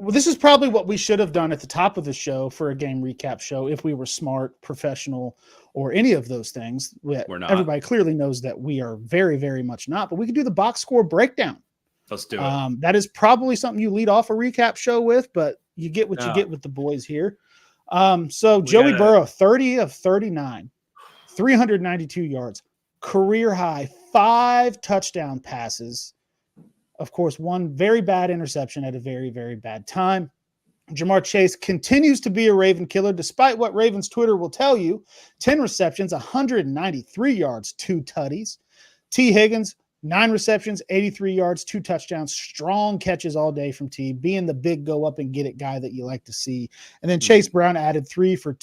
This is probably what we should have done at the top of the show for a game recap show if we were smart, professional, or any of those things. We're not. Everybody clearly knows that we are very, very much not, but we could do the box score breakdown. Let's do it. That is probably something you lead off a recap show with, but you get what you get with the boys here. So Joey Burrow, 30 of 39, 392 yards, career high, 5 touchdown passes. Of course, 1 very bad interception at a very, very bad time. Jamar Chase continues to be a Raven killer, despite what Ravens Twitter will tell you. 10 receptions, 193 yards, 2 tutties. T. Higgins, 9 receptions, 83 yards, 2 touchdowns. Strong catches all day from T, being the big go up and get it guy that you like to see. And then Chase Brown added 3 for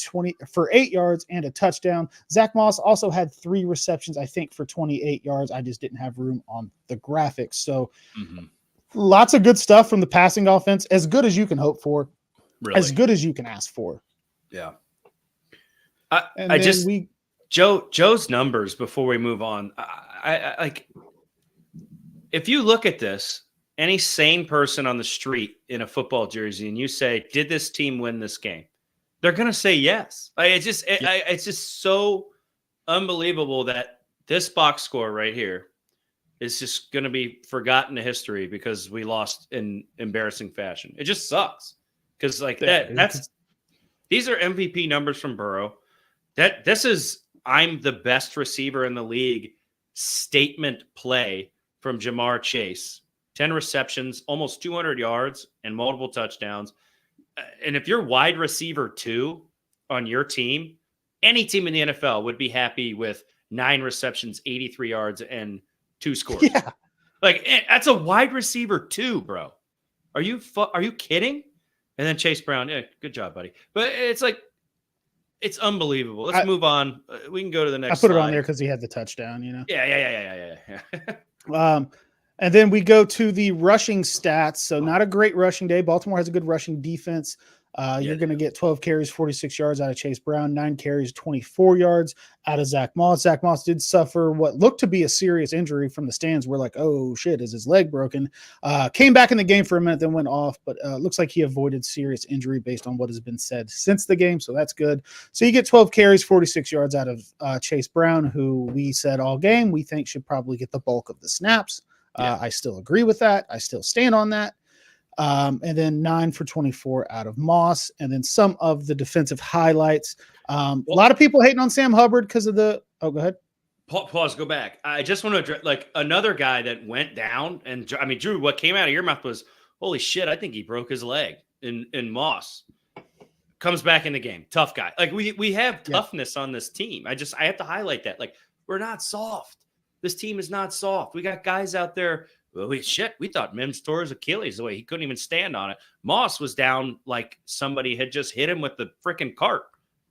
8 yards and a touchdown. Zach Moss also had 3 receptions, I think, for 28 yards. I just didn't have room on the graphics. So lots of good stuff from the passing offense, as good as you can hope for, as good as you can ask for. Yeah. Joe's numbers before we move on. I like, if you look at this, any sane person on the street in a football jersey, and you say, "Did this team win this game?" They're gonna say yes. It's just so unbelievable that this box score right here is just gonna be forgotten to history because we lost in embarrassing fashion. It just sucks because these are MVP numbers from Burrow. This is I'm the best receiver in the league statement play from Jamar Chase. 10 receptions, almost 200 yards, and multiple touchdowns. And if you're wide receiver 2 on your team, any team in the NFL would be happy with 9 receptions, 83 yards, and 2 scores. Yeah. Like, that's a wide receiver 2, bro. Are you kidding? And then Chase Brown, yeah, good job, buddy. But it's like, it's unbelievable. Let's move on. We can go to the next slide. I put it on there because he had the touchdown, Yeah. And then we go to the rushing stats. So not a great rushing day. Baltimore has a good rushing defense. You're going to get 12 carries, 46 yards out of Chase Brown, 9 carries, 24 yards out of Zach Moss. Zach Moss did suffer what looked to be a serious injury from the stands. We're like, oh shit, is his leg broken? Came back in the game for a minute, then went off, but looks like he avoided serious injury based on what has been said since the game. So that's good. So you get 12 carries, 46 yards out of Chase Brown, who we said all game we think should probably get the bulk of the snaps. I still agree with that. I still stand on that. And then 9 for 24 out of Moss, and then some of the defensive highlights. A lot of people hating on Sam Hubbard because of the. Oh, go ahead. Pause. Go back. I just want to address like another guy that went down, and I mean, Drew, what came out of your mouth was, "Holy shit! I think he broke his leg." In Moss comes back in the game. Tough guy. Like we have toughness on this team. I have to highlight that. Like, we're not soft. This team is not soft. We got guys out there. Well, we thought Mims tore his Achilles the way he couldn't even stand on it. Moss was down like somebody had just hit him with the freaking cart.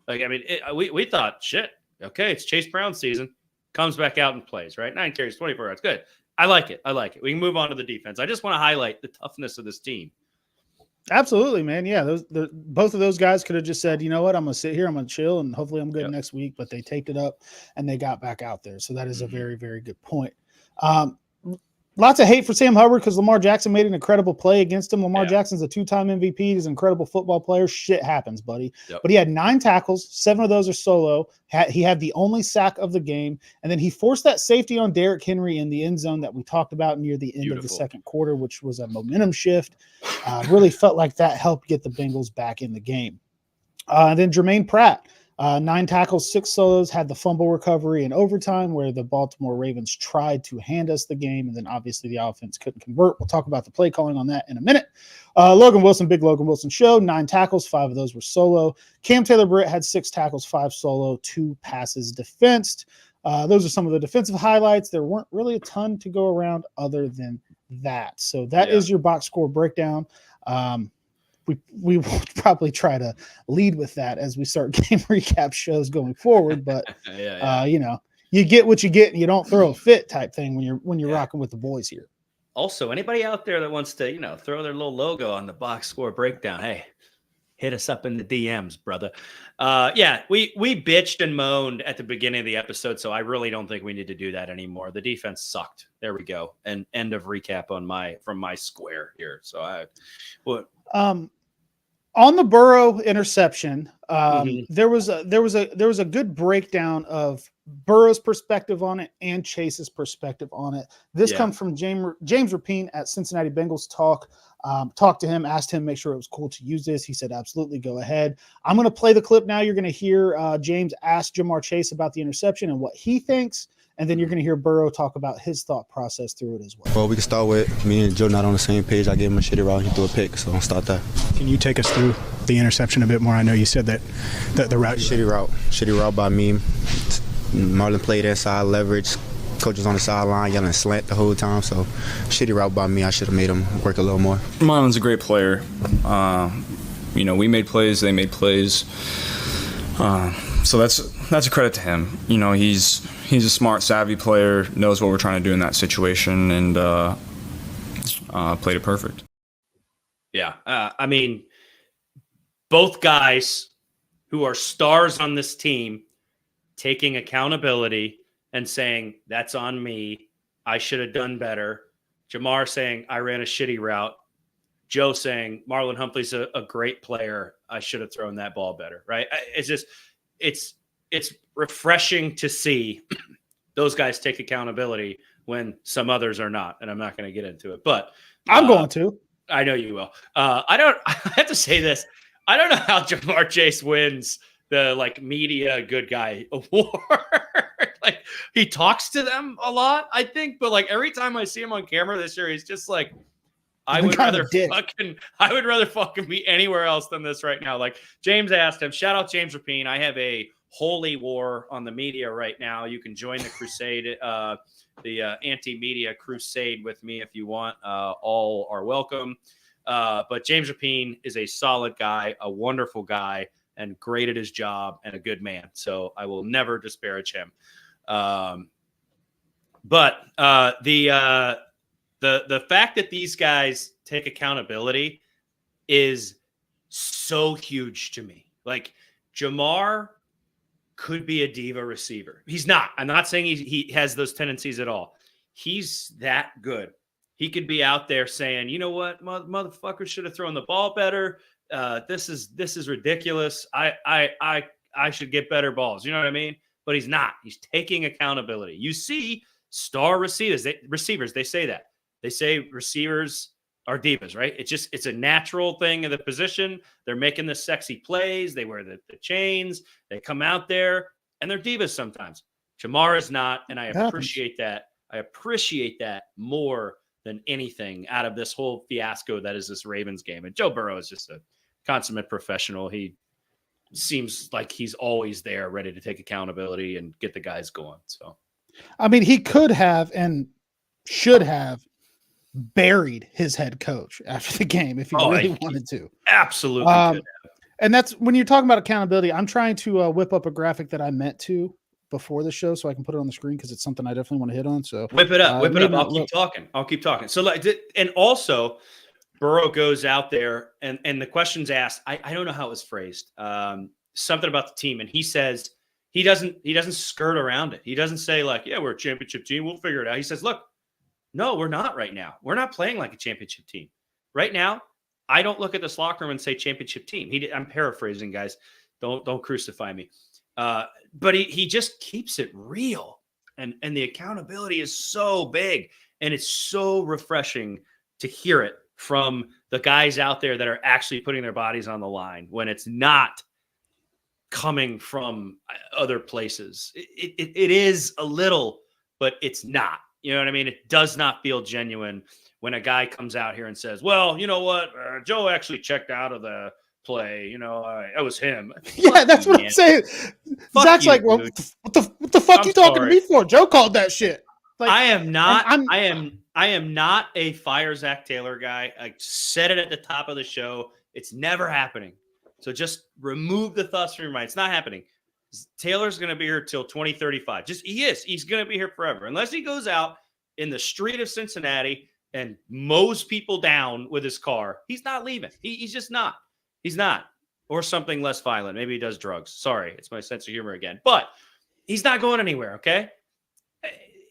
Like, I mean, we thought, shit, okay, it's Chase Brown season. Comes back out and plays, right? 9 carries, 24 yards. Good. I like it. We can move on to the defense. I just want to highlight the toughness of this team. Absolutely, man. Yeah, both of those guys could have just said, you know what, I'm going to sit here, I'm going to chill, and hopefully I'm good next week. But they taped it up, and they got back out there. So that is a very, very good point. Lots of hate for Sam Hubbard because Lamar Jackson made an incredible play against him. Lamar Jackson's a 2-time MVP. He's an incredible football player. Shit happens, buddy. Yep. But he had 9 tackles. 7 of those are solo. He had the only sack of the game. And then he forced that safety on Derrick Henry in the end zone that we talked about near the end of the second quarter, which was a momentum shift. Really felt like that helped get the Bengals back in the game. And then Jermaine Pratt. 9 tackles, 6 solos, had the fumble recovery in overtime where the Baltimore Ravens tried to hand us the game, and then obviously the offense couldn't convert. We'll talk about the play calling on that in a minute. Logan Wilson, big Logan Wilson show, 9 tackles, 5 of those were solo. Cam Taylor-Britt had 6 tackles, 5 solo, 2 passes defensed. Those are some of the defensive highlights. There weren't really a ton to go around other than that. So that is your box score breakdown. We will probably try to lead with that as we start game recap shows going forward. But you know, you get what you get, and you don't throw a fit type thing when you're rocking with the boys here. Also, anybody out there that wants to, you know, throw their little logo on the box score breakdown, hey, hit us up in the DMs, brother. We bitched and moaned at the beginning of the episode, so I really don't think we need to do that anymore. The defense sucked. There we go. And end of recap from my square here. So on the Burrow interception, there was a good breakdown of Burrow's perspective on it and Chase's perspective on it. This comes from James Rapine at Cincinnati Bengals Talk. Talked to him, asked him, make sure it was cool to use this. He said, absolutely, go ahead. I'm going to play the clip now. You're going to hear James ask Jamar Chase about the interception and what he thinks. And then you're going to hear Burrow talk about his thought process through it as well. Well, we can start with me and Joe not on the same page. I gave him a shitty route. He threw a pick, so I'll start there. Can you take us through the interception a bit more? I know you said that the route. Shitty route by me. Marlon played inside leverage. Coach was on the sideline yelling slant the whole time, so shitty route by me. I should have made him work a little more. Marlon's a great player. You know, we made plays, they made plays. So that's a credit to him. You know, he's a smart, savvy player, knows what we're trying to do in that situation, and played it perfect. Yeah, I mean, both guys who are stars on this team taking accountability and saying, that's on me, I should have done better. Jamar saying, I ran a shitty route. Joe saying, Marlon Humphrey's a great player, I should have thrown that ball better, right? It's refreshing to see those guys take accountability when some others are not, and I'm not going to get into it, but I'm going to. I know you will. I have to say this. I don't know how Jamar Chase wins the media good guy award. He talks to them a lot, I think, but every time I see him on camera this year, he's just like, I would rather fucking be anywhere else than this right now. James asked him, shout out James Rapine. I have a holy war on the media right now. You can join the crusade, the anti-media crusade with me if you want. All are welcome. But James Rapine is a solid guy, a wonderful guy, and great at his job and a good man. So I will never disparage him. But the fact that these guys take accountability is so huge to me. Jamar could be a diva receiver. He's not. I'm not saying he has those tendencies at all. He's that good. He could be out there saying, you know what, motherfuckers should have thrown the ball better. This is ridiculous. I should get better balls. You know what I mean? But he's not. He's taking accountability. You see star receivers, they say that. They say receivers are divas, right? It's a natural thing in the position. They're making the sexy plays. They wear the chains. They come out there, and they're divas sometimes. Jamar is not, and I appreciate that. I appreciate that more than anything out of this whole fiasco that is this Ravens game. And Joe Burrow is just a consummate professional. He seems like he's always there, ready to take accountability and get the guys going. So, I mean, he could have and should have buried his head coach after the game if he really wanted to. Absolutely could have. And that's when you're talking about accountability. I'm trying to whip up a graphic that I meant to before the show so I can put it on the screen because it's something I definitely want to hit on. So whip it up. I'll keep talking. So and also Burrow goes out there and the question's asked. I don't know how it was phrased. Something about the team. And he says he doesn't skirt around it. He doesn't say yeah, we're a championship team. We'll figure it out. He says, look, No, we're not right now. We're not playing like a championship team. Right now, I don't look at this locker room and say championship team. I'm paraphrasing, guys. Don't crucify me. But he just keeps it real. And the accountability is so big. And it's so refreshing to hear it from the guys out there that are actually putting their bodies on the line when it's not coming from other places. It is a little, but it's not. You know what I mean? It does not feel genuine when a guy comes out here and says, well, you know what? Joe actually checked out of the play. You know, it was him. Yeah, that's what I'm saying. Zach's like, well, what the fuck you talking to me for? Joe called that shit. Like, I am not. I am not a fire Zach Taylor guy. I said it at the top of the show. It's never happening. So just remove the thoughts from your mind. It's not happening. Taylor's going to be here till 2035. He's going to be here forever. Unless he goes out in the street of Cincinnati and mows people down with his car, he's not leaving. He's just not. He's not. Or something less violent. Maybe he does drugs. Sorry, it's my sense of humor again. But he's not going anywhere, okay?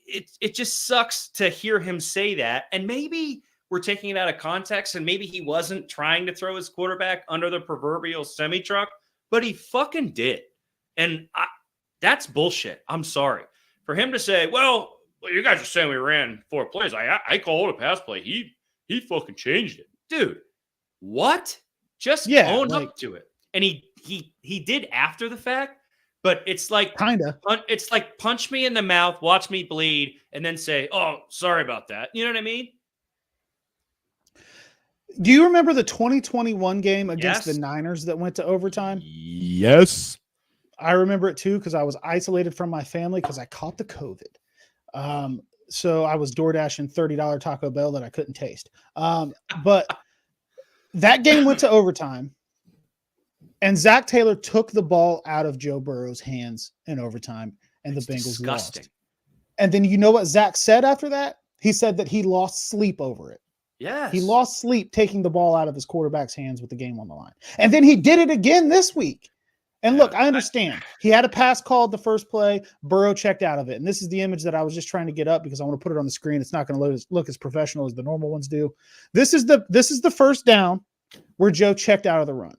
It just sucks to hear him say that. And maybe we're taking it out of context, and maybe he wasn't trying to throw his quarterback under the proverbial semi-truck, but he fucking did. And that's bullshit. I'm sorry. For him to say, well, you guys are saying we ran 4 plays. I called a pass play. He fucking changed it. Dude, what? Just own up to it. And he did after the fact, but it's like it's like punch me in the mouth, watch me bleed, and then say, oh, sorry about that. You know what I mean? Do you remember the 2021 game against the Niners that went to overtime? Yes. I remember it too because I was isolated from my family because I caught the COVID. So I was door dashing $30 Taco Bell that I couldn't taste. But that game went to overtime, and Zach Taylor took the ball out of Joe Burrow's hands in overtime, and the Bengals lost. And then you know what Zach said after that? He said that he lost sleep over it. Yes. He lost sleep taking the ball out of his quarterback's hands with the game on the line. And then he did it again this week. And look, I understand. He had a pass called the first play. Burrow checked out of it. And this is the image that I was just trying to get up because I want to put it on the screen. It's not going to look as professional as the normal ones do. This is the first down where Joe checked out of the run.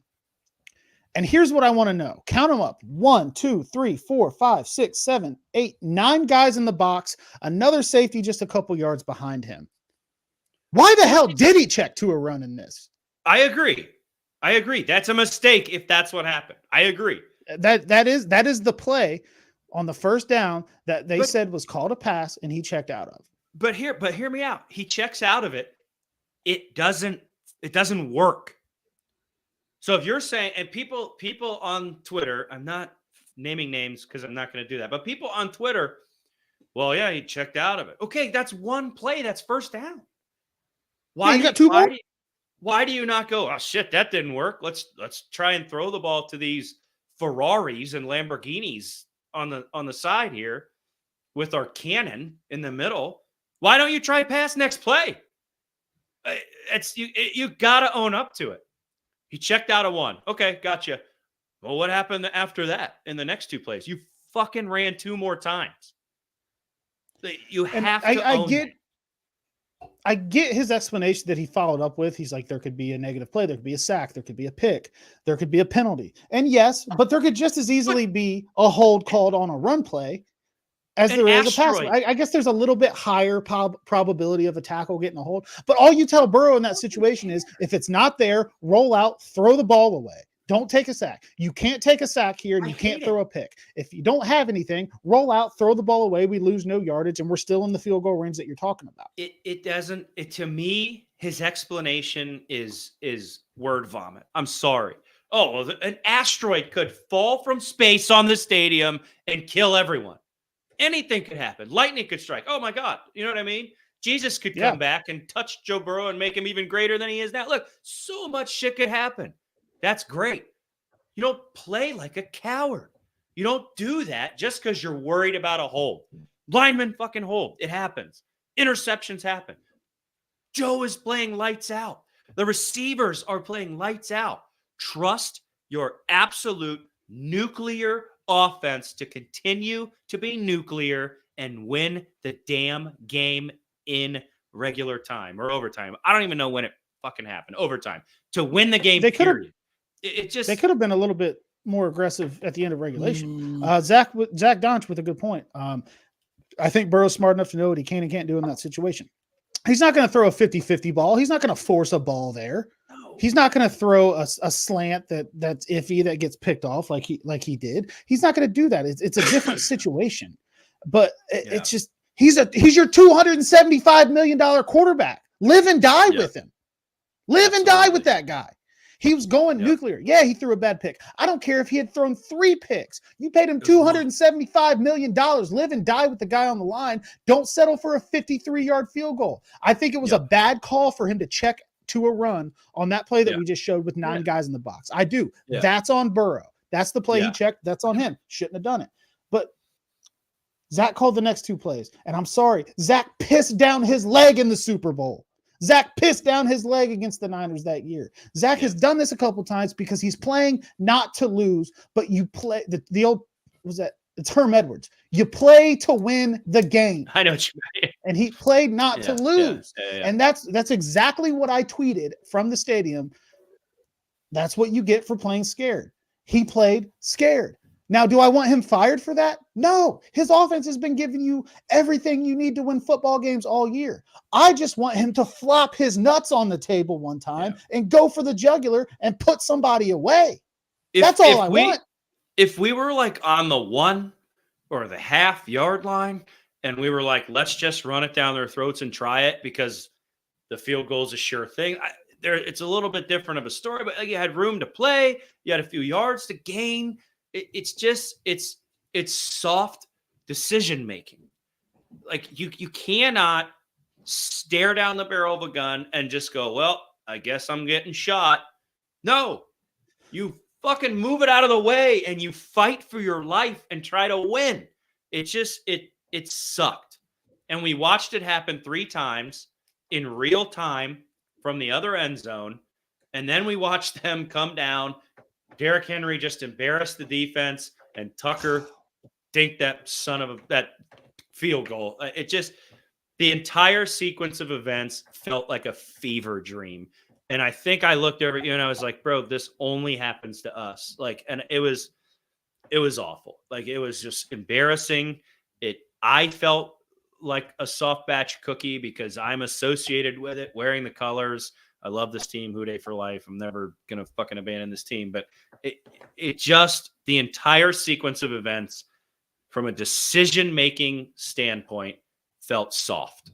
And here's what I want to know. Count them up. 1, 2, 3, 4, 5, 6, 7, 8, 9 guys in the box. Another safety just a couple yards behind him. Why the hell did he check to a run in this? I agree. That's a mistake if that's what happened. I agree. That is the play on the first down that they said was called a pass and he checked out of. But hear me out. He checks out of it. It doesn't work. So if you're saying, and people on Twitter, I'm not naming names because I'm not going to do that, but people on Twitter, well, yeah, he checked out of it. Okay, that's one play. That's first down. Why you got 2 more? Why do you not go, oh shit, that didn't work. Let's try and throw the ball to these Ferraris and Lamborghinis on the side here with our cannon in the middle. Why don't you try pass next play? You gotta own up to it. He checked out of 1. Okay, gotcha. Well, what happened after that in the next 2 plays? You fucking ran 2 more times. You have to own it. I get his explanation that he followed up with. He's like, there could be a negative play. There could be a sack. There could be a pick. There could be a penalty. And yes, but there could just as easily be a hold called on a run play as there is a pass. I guess there's a little bit higher probability of a tackle getting a hold. But all you tell Burrow in that situation is if it's not there, roll out, throw the ball away. Don't take a sack. You can't take a sack here, and you can't throw a pick. If you don't have anything, roll out, throw the ball away. We lose no yardage, and we're still in the field goal range that you're talking about. It doesn't. To me, his explanation is word vomit. I'm sorry. Oh, well, an asteroid could fall from space on the stadium and kill everyone. Anything could happen. Lightning could strike. Oh my God. You know what I mean? Jesus could come back and touch Joe Burrow and make him even greater than he is now. Look, so much shit could happen. That's great. You don't play like a coward. You don't do that just because you're worried about a hold. Linemen fucking hold. It happens. Interceptions happen. Joe is playing lights out. The receivers are playing lights out. Trust your absolute nuclear offense to continue to be nuclear and win the damn game in regular time or overtime. I don't even know when it fucking happened. Overtime to win the game. They could have. It just they could have been a little bit more aggressive at the end of regulation. Zach Donch with a good point. I think Burrow's smart enough to know what he can and can't do in that situation. He's not going to throw a 50-50 ball. He's not going to force a ball there. no. He's not going to throw a slant that's iffy that gets picked off like he did. He's not going to do that. It's a different situation. But it's just he's your $275 million quarterback. Live and die with him. Live and die with that guy. He was going nuclear. Yeah, he threw a bad pick. I don't care if he had thrown 3 picks. You paid him $275 million. Live and die with the guy on the line. Don't settle for a 53-yard field goal. I think it was a bad call for him to check to a run on that play that we just showed with 9 guys in the box. I do. Yeah. That's on Burrow. That's the play he checked. That's on him. Shouldn't have done it. But Zach called the next 2 plays. And I'm sorry, Zach pissed down his leg in the Super Bowl. Zach pissed down his leg against the Niners that year. Zach has done this a couple times because he's playing not to lose, but you play the old, it's Herm Edwards. You play to win the game. I know what you mean. And he played not to lose. And that's exactly what I tweeted from the stadium. That's what you get for playing scared. He played scared. Now, do I want him fired for that? No. His offense has been giving you everything you need to win football games all year. I just want him to flop his nuts on the table one time and go for the jugular and put somebody away. That's all I want. If we were like on the 1 or the half-yard line and we were like, let's just run it down their throats and try it because the field goal is a sure thing. It's a little bit different of a story, but you had room to play. You had a few yards to gain. It's soft decision making. Like you cannot stare down the barrel of a gun and just go, well, I guess I'm getting shot. No, you fucking move it out of the way and you fight for your life and try to win. It sucked. And we watched it happen 3 times in real time from the other end zone. And then we watched them come down. Derrick Henry just embarrassed the defense, and Tucker dinked that field goal. The entire sequence of events felt like a fever dream. And I think I looked over at you and I was like, bro, this only happens to us. And it was awful. Like, it was just embarrassing. I felt like a soft batch cookie because I'm associated with it, wearing the colors. I love this team, Houday for life. I'm never going to fucking abandon this team. But the entire sequence of events from a decision-making standpoint felt soft.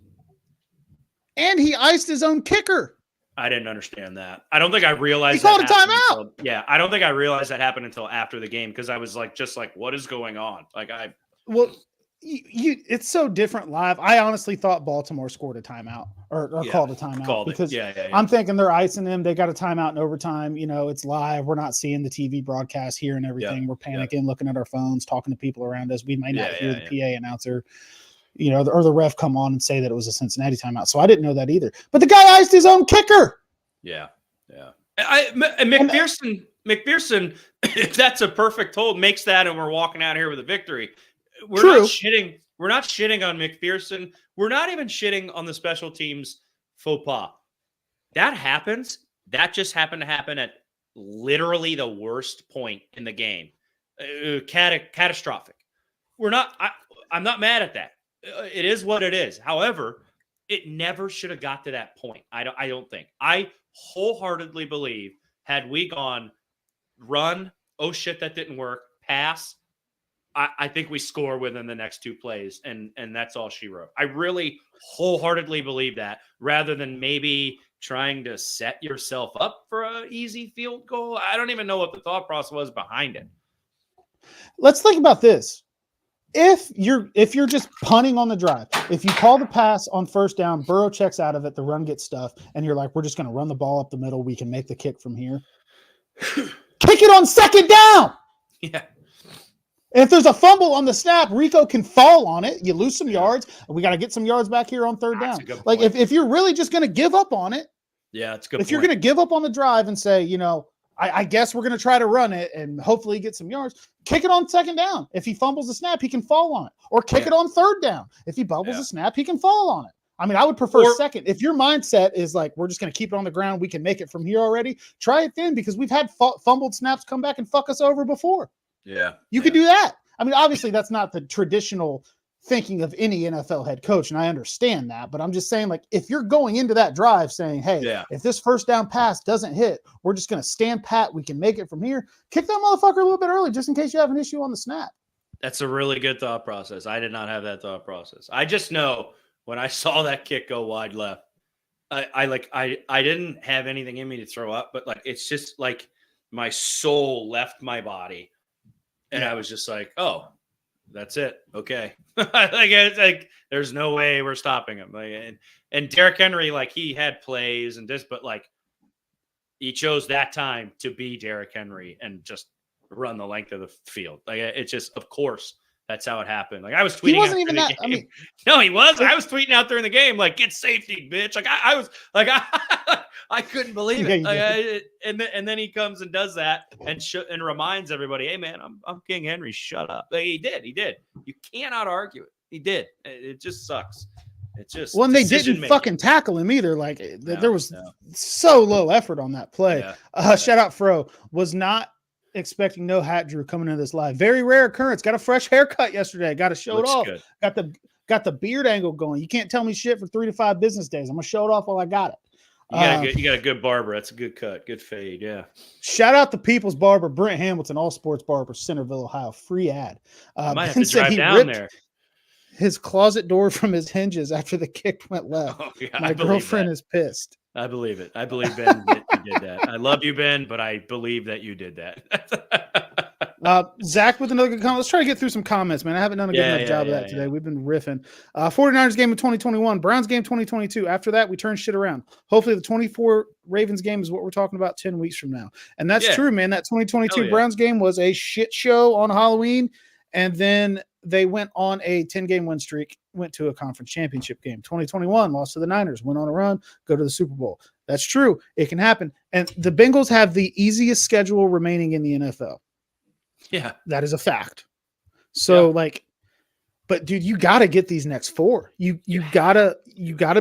And he iced his own kicker. I didn't understand that. I don't think I realized he called a timeout. I don't think I realized that happened until after the game because I was just like, what is going on? It's so different live. I honestly thought Baltimore scored a timeout or called a timeout because I'm thinking they're icing him. They got a timeout in overtime. It's live. We're not seeing the TV broadcast here and everything. We're panicking, looking at our phones, talking to people around us. We might not hear the PA announcer, or the ref come on and say that it was a Cincinnati timeout. So I didn't know that either. But the guy iced his own kicker. Yeah. McPherson, if that's a perfect hold, makes that, and we're walking out here with a victory. We're not shitting on McPherson. We're not even shitting on the special teams faux pas. That happens. That just happened to happen at literally the worst point in the game. Catastrophic. I'm not mad at that. It is what it is. However, it never should have got to that point. I don't think. I wholeheartedly believe had we gone run, oh shit, that didn't work, pass, I think we score within the next 2 plays, and that's all she wrote. I really wholeheartedly believe that, rather than maybe trying to set yourself up for an easy field goal. I don't even know what the thought process was behind it. Let's think about this. If you're just punting on the drive, if you call the pass on first down, Burrow checks out of it, the run gets stuffed, and you're like, we're just going to run the ball up the middle. We can make the kick from here. Kick it on second down. Yeah. If there's a fumble on the snap, Rico can fall on it. You lose some yards. We got to get some yards back here on third down. Like, if you're really just going to give up on it. Yeah, it's good. If you're going to give up on the drive and say, I guess we're going to try to run it and hopefully get some yards, kick it on second down. If he fumbles the snap, he can fall on it. Or kick it on third down. If he bubbles the snap, he can fall on it. I mean, I would prefer second. If your mindset is like, we're just going to keep it on the ground, we can make it from here already, try it then, because we've had fumbled snaps come back and fuck us over before. Yeah. You could do that. I mean, obviously that's not the traditional thinking of any NFL head coach, and I understand that, but I'm just saying, like, if you're going into that drive saying, hey, if this first down pass doesn't hit, we're just going to stand pat, we can make it from here, kick that motherfucker a little bit early just in case you have an issue on the snap. That's a really good thought process. I did not have that thought process. I just know when I saw that kick go wide left, I didn't have anything in me to throw up, but like, it's just like my soul left my body. And I was just like, oh, that's it. Okay. It's like, there's no way we're stopping him. Like, and Derrick Henry, like, he had plays and this, but like, he chose that time to be Derrick Henry and just run the length of the field. Like, it's just, of course, that's how it happened. Like, I was tweeting. He wasn't even that. I mean, no, he was. I was tweeting out during the game, like, get safety, bitch. Like, I was like, I couldn't believe it. Like, and then he comes and does that and reminds everybody, hey man, I'm King Henry. Shut up. Like, he did. You cannot argue it. He did. It just sucks. It's just when they didn't fucking tackle him either. Like, there was so low effort on that play. Shout out Fro. Was not expecting no hat Drew coming into this live. Very rare occurrence. Got a fresh haircut yesterday. Got to show it off. Good. Got the beard angle going. You can't tell me shit for 3 to 5 business days. I'm gonna show it off while I got it. You got a good barber. That's a good cut. Good fade. Yeah. Shout out to People's Barber, Brent Hamilton, All Sports Barber, Centerville, Ohio. Free ad. I might have to drive down there. His closet door from his hinges after the kick went left. Oh, yeah, my girlfriend is pissed. I believe it. I believe Ben did that. I love you, Ben, but I believe that you did that. Zach with another good comment. Let's try to get through some comments, man. I haven't done a good enough job of that today. We've been riffing. 49ers game of 2021, Browns game 2022. After that, we turn shit around. Hopefully the 24 Ravens game is what we're talking about 10 weeks from now. And that's true, man. That 2022 Browns game was a shit show on Halloween. And then they went on a 10-game win streak, went to a conference championship game. 2021, lost to the Niners, went on a run, go to the Super Bowl. That's true. It can happen. And the Bengals have the easiest schedule remaining in the NFL. Yeah. That is a fact. So but dude, you got to get these next 4. You got to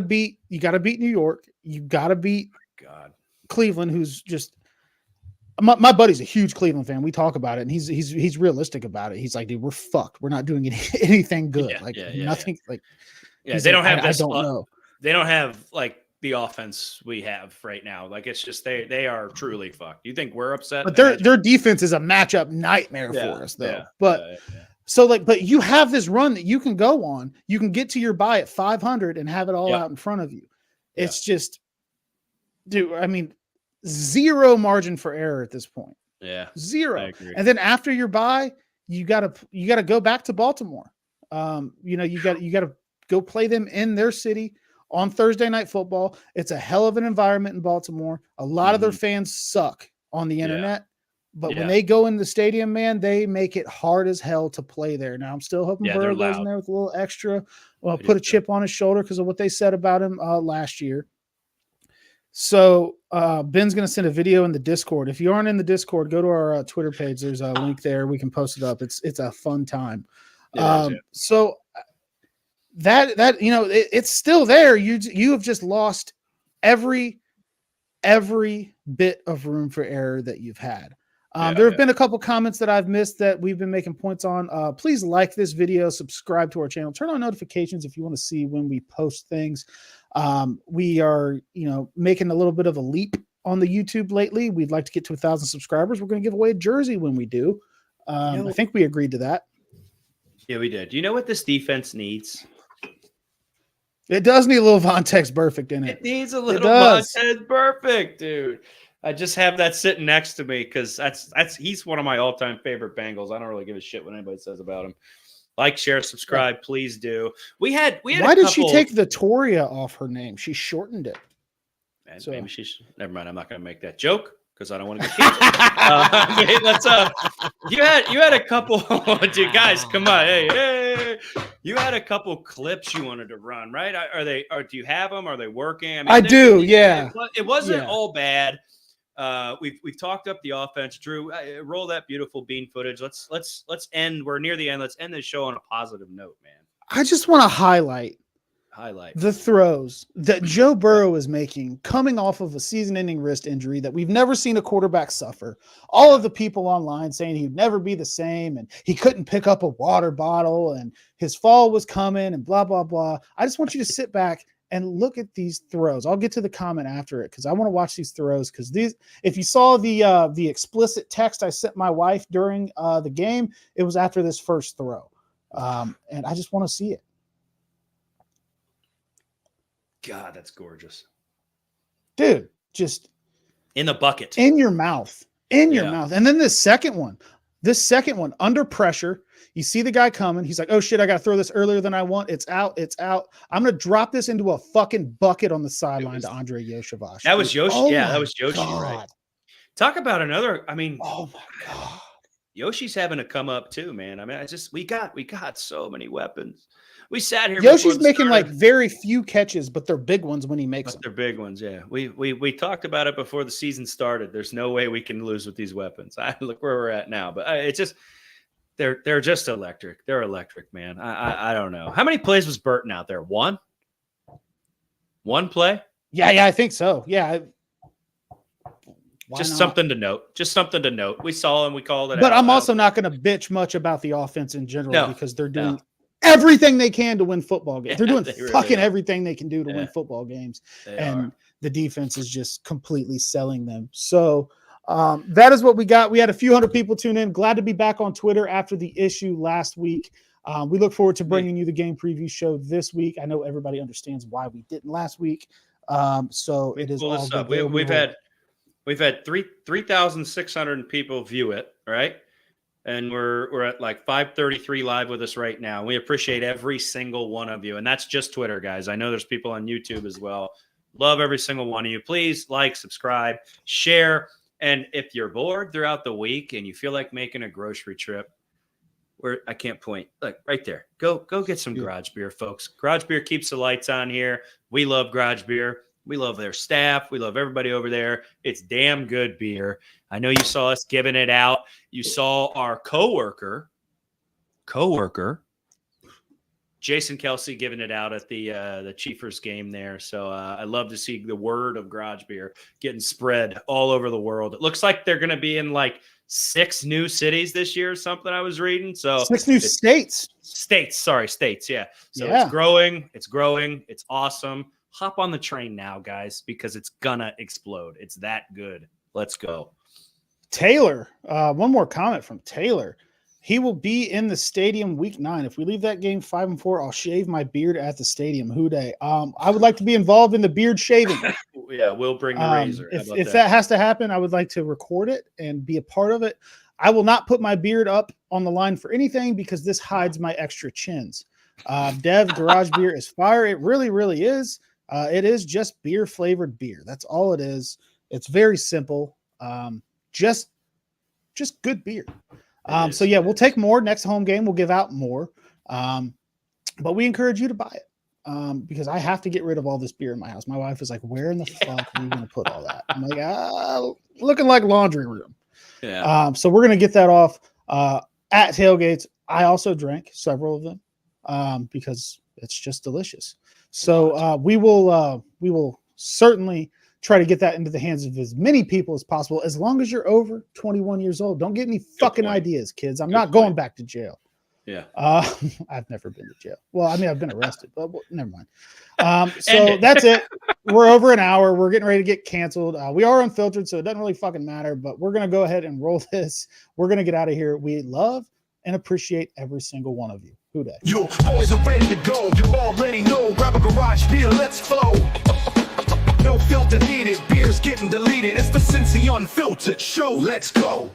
beat New York. You got to beat Cleveland, who's just my buddy's a huge Cleveland fan. We talk about it, and he's realistic about it. He's like, dude, we're fucked. We're not doing anything good. Nothing. Like, they don't have. I don't know. They don't have like the offense we have right now. Like, it's just they are truly fucked. You think we're upset? But their defense is a matchup nightmare for us, though. But you have this run that you can go on. You can get to your bye at 500 and have it all out in front of you. It's just, dude. I mean, zero margin for error at this point. Yeah, zero. And then after your bye, you gotta go back to Baltimore. You gotta go play them in their city on Thursday Night Football. It's a hell of an environment in Baltimore. A lot of their fans suck on the internet, but when they go in the stadium, man, they make it hard as hell to play there. Now I'm still hoping Burrow goes in there with a little extra. Well, put a chip on his shoulder because of what they said about him last year. So Ben's going to send a video in the Discord. If you aren't in the Discord, go to our Twitter page. There's a link there. We can post it up. It's a fun time. So that it's still there. You have just lost every bit of room for error that you've had. There have been a couple comments that I've missed that we've been making points on. Please like this video, subscribe to our channel, turn on notifications if you want to see when we post things. We are, making a little bit of a leap on the YouTube lately. We'd like to get to 1,000 subscribers. We're going to give away a jersey when we do. I think we agreed to that. Yeah, we did. Do you know what this defense needs? It does need a little Vontaze Burfict in it. It needs a little Vontaze Burfict, dude. I just have that sitting next to me because he's one of my all-time favorite Bengals. I don't really give a shit what anybody says about him. Like, share, subscribe, please do. We had. Why did she take the Toria off her name? She shortened it. So maybe never mind. I'm not going to make that joke because I don't want to get canceled. Let's. You had a couple. Dude, guys, come on, hey. You had a couple clips you wanted to run, right? Do you have them? Are they working? I mean, I do. Yeah. It wasn't all bad. We've talked up the offense. Drew, roll that beautiful bean footage. Let's end. We're near the end. Let's end this show on a positive note, man. I just want to highlight highlight. The throws that Joe Burrow is making coming off of a season-ending wrist injury that we've never seen a quarterback suffer. All of the people online saying he'd never be the same and he couldn't pick up a water bottle and his fall was coming and blah, blah, blah. I just want you to sit back and look at these throws. I'll get to the comment after it because I want to watch these throws because these, if you saw the explicit text I sent my wife during the game, it was after this first throw. And I just want to see it. God, that's gorgeous. Dude, just in the bucket. In your mouth. In your mouth. And then this second one, under pressure, you see the guy coming. He's like, oh shit, I got to throw this earlier than I want. It's out. I'm going to drop this into a fucking bucket on the sideline to Andre Yoshivas. That was Yoshi. Oh that was Yoshi, God. right? Talk about another, I mean, oh my God. Yoshi's having to come up too, man. I mean, we got so many weapons. We sat here. Yoshi's making like very few catches, but they're big ones when he makes them. They're big ones, yeah. We talked about it before the season started. There's no way we can lose with these weapons. Look where we're at now, but it's just they're just electric. They're electric, man. I don't know how many plays was Burton out there. One play. Yeah, I think so. Yeah. Just something to note. Just something to note. We saw him. We called it. But out. I'm also not going to bitch much about the offense in general because they're doing. No. Everything they can to win football games. They're doing fucking really everything they can do to win football games. The defense is just completely selling them. So that is what we got. We had a few hundred people tune in. Glad to be back on Twitter after the issue last week. We look forward to bringing you the game preview show this week. I know everybody understands why we didn't last week. So it is all good. We've had 3,600 people view it, right? And we're at like 533 live with us right now. We appreciate every single one of you. And that's just Twitter, guys. I know there's people on YouTube as well. Love every single one of you. Please like, subscribe, share. And if you're bored throughout the week and you feel like making a grocery trip, where I can't point, like right there, go get some Garage Beer, folks. Garage Beer keeps the lights on here. We love Garage Beer. We love their staff. We love everybody over there. It's damn good beer. I know you saw us giving it out. You saw our coworker, Jason Kelsey giving it out at the Chiefers game there. So I love to see the word of Garage Beer getting spread all over the world. It looks like they're going to be in like 6 new cities this year or something I was reading. So 6 new states. States. Yeah. So yeah. It's growing. It's awesome. Hop on the train now, guys, because it's gonna explode. It's that good. Let's go. Taylor, one more comment from Taylor. He will be in the stadium week 9. If we leave that game 5-4, I'll shave my beard at the stadium. Who day? I would like to be involved in the beard shaving. Yeah, we'll bring the razor. If that has to happen, I would like to record it and be a part of it. I will not put my beard up on the line for anything because this hides my extra chins. Dev, Garage Beer is fire. It really, really is. It is just beer flavored beer. That's all it is. It's very simple. Just good beer. So yeah, we'll take more next home game. We'll give out more. But we encourage you to buy it. Because I have to get rid of all this beer in my house. My wife is like, where in the fuck are you going to put all that? I'm like, looking like laundry room. Yeah. So we're going to get that off at tailgates. I also drank several of them because it's just delicious. So we will certainly try to get that into the hands of as many people as possible, as long as you're over 21 years old. Don't get any fucking ideas, kids. I'm not going back to jail. Yeah. I've never been to jail. Well, I mean, I've been arrested, but never mind. So that's it. We're over an hour. We're getting ready to get canceled. We are unfiltered, so it doesn't really fucking matter, but we're going to go ahead and roll this. We're going to get out of here. We love and appreciate every single one of you. Who dat? Your boys are ready to go. You already know. Grab a Garage Beer, let's flow. No filter needed. Beer's getting deleted. It's the Cincy Unfiltered Show. Let's go.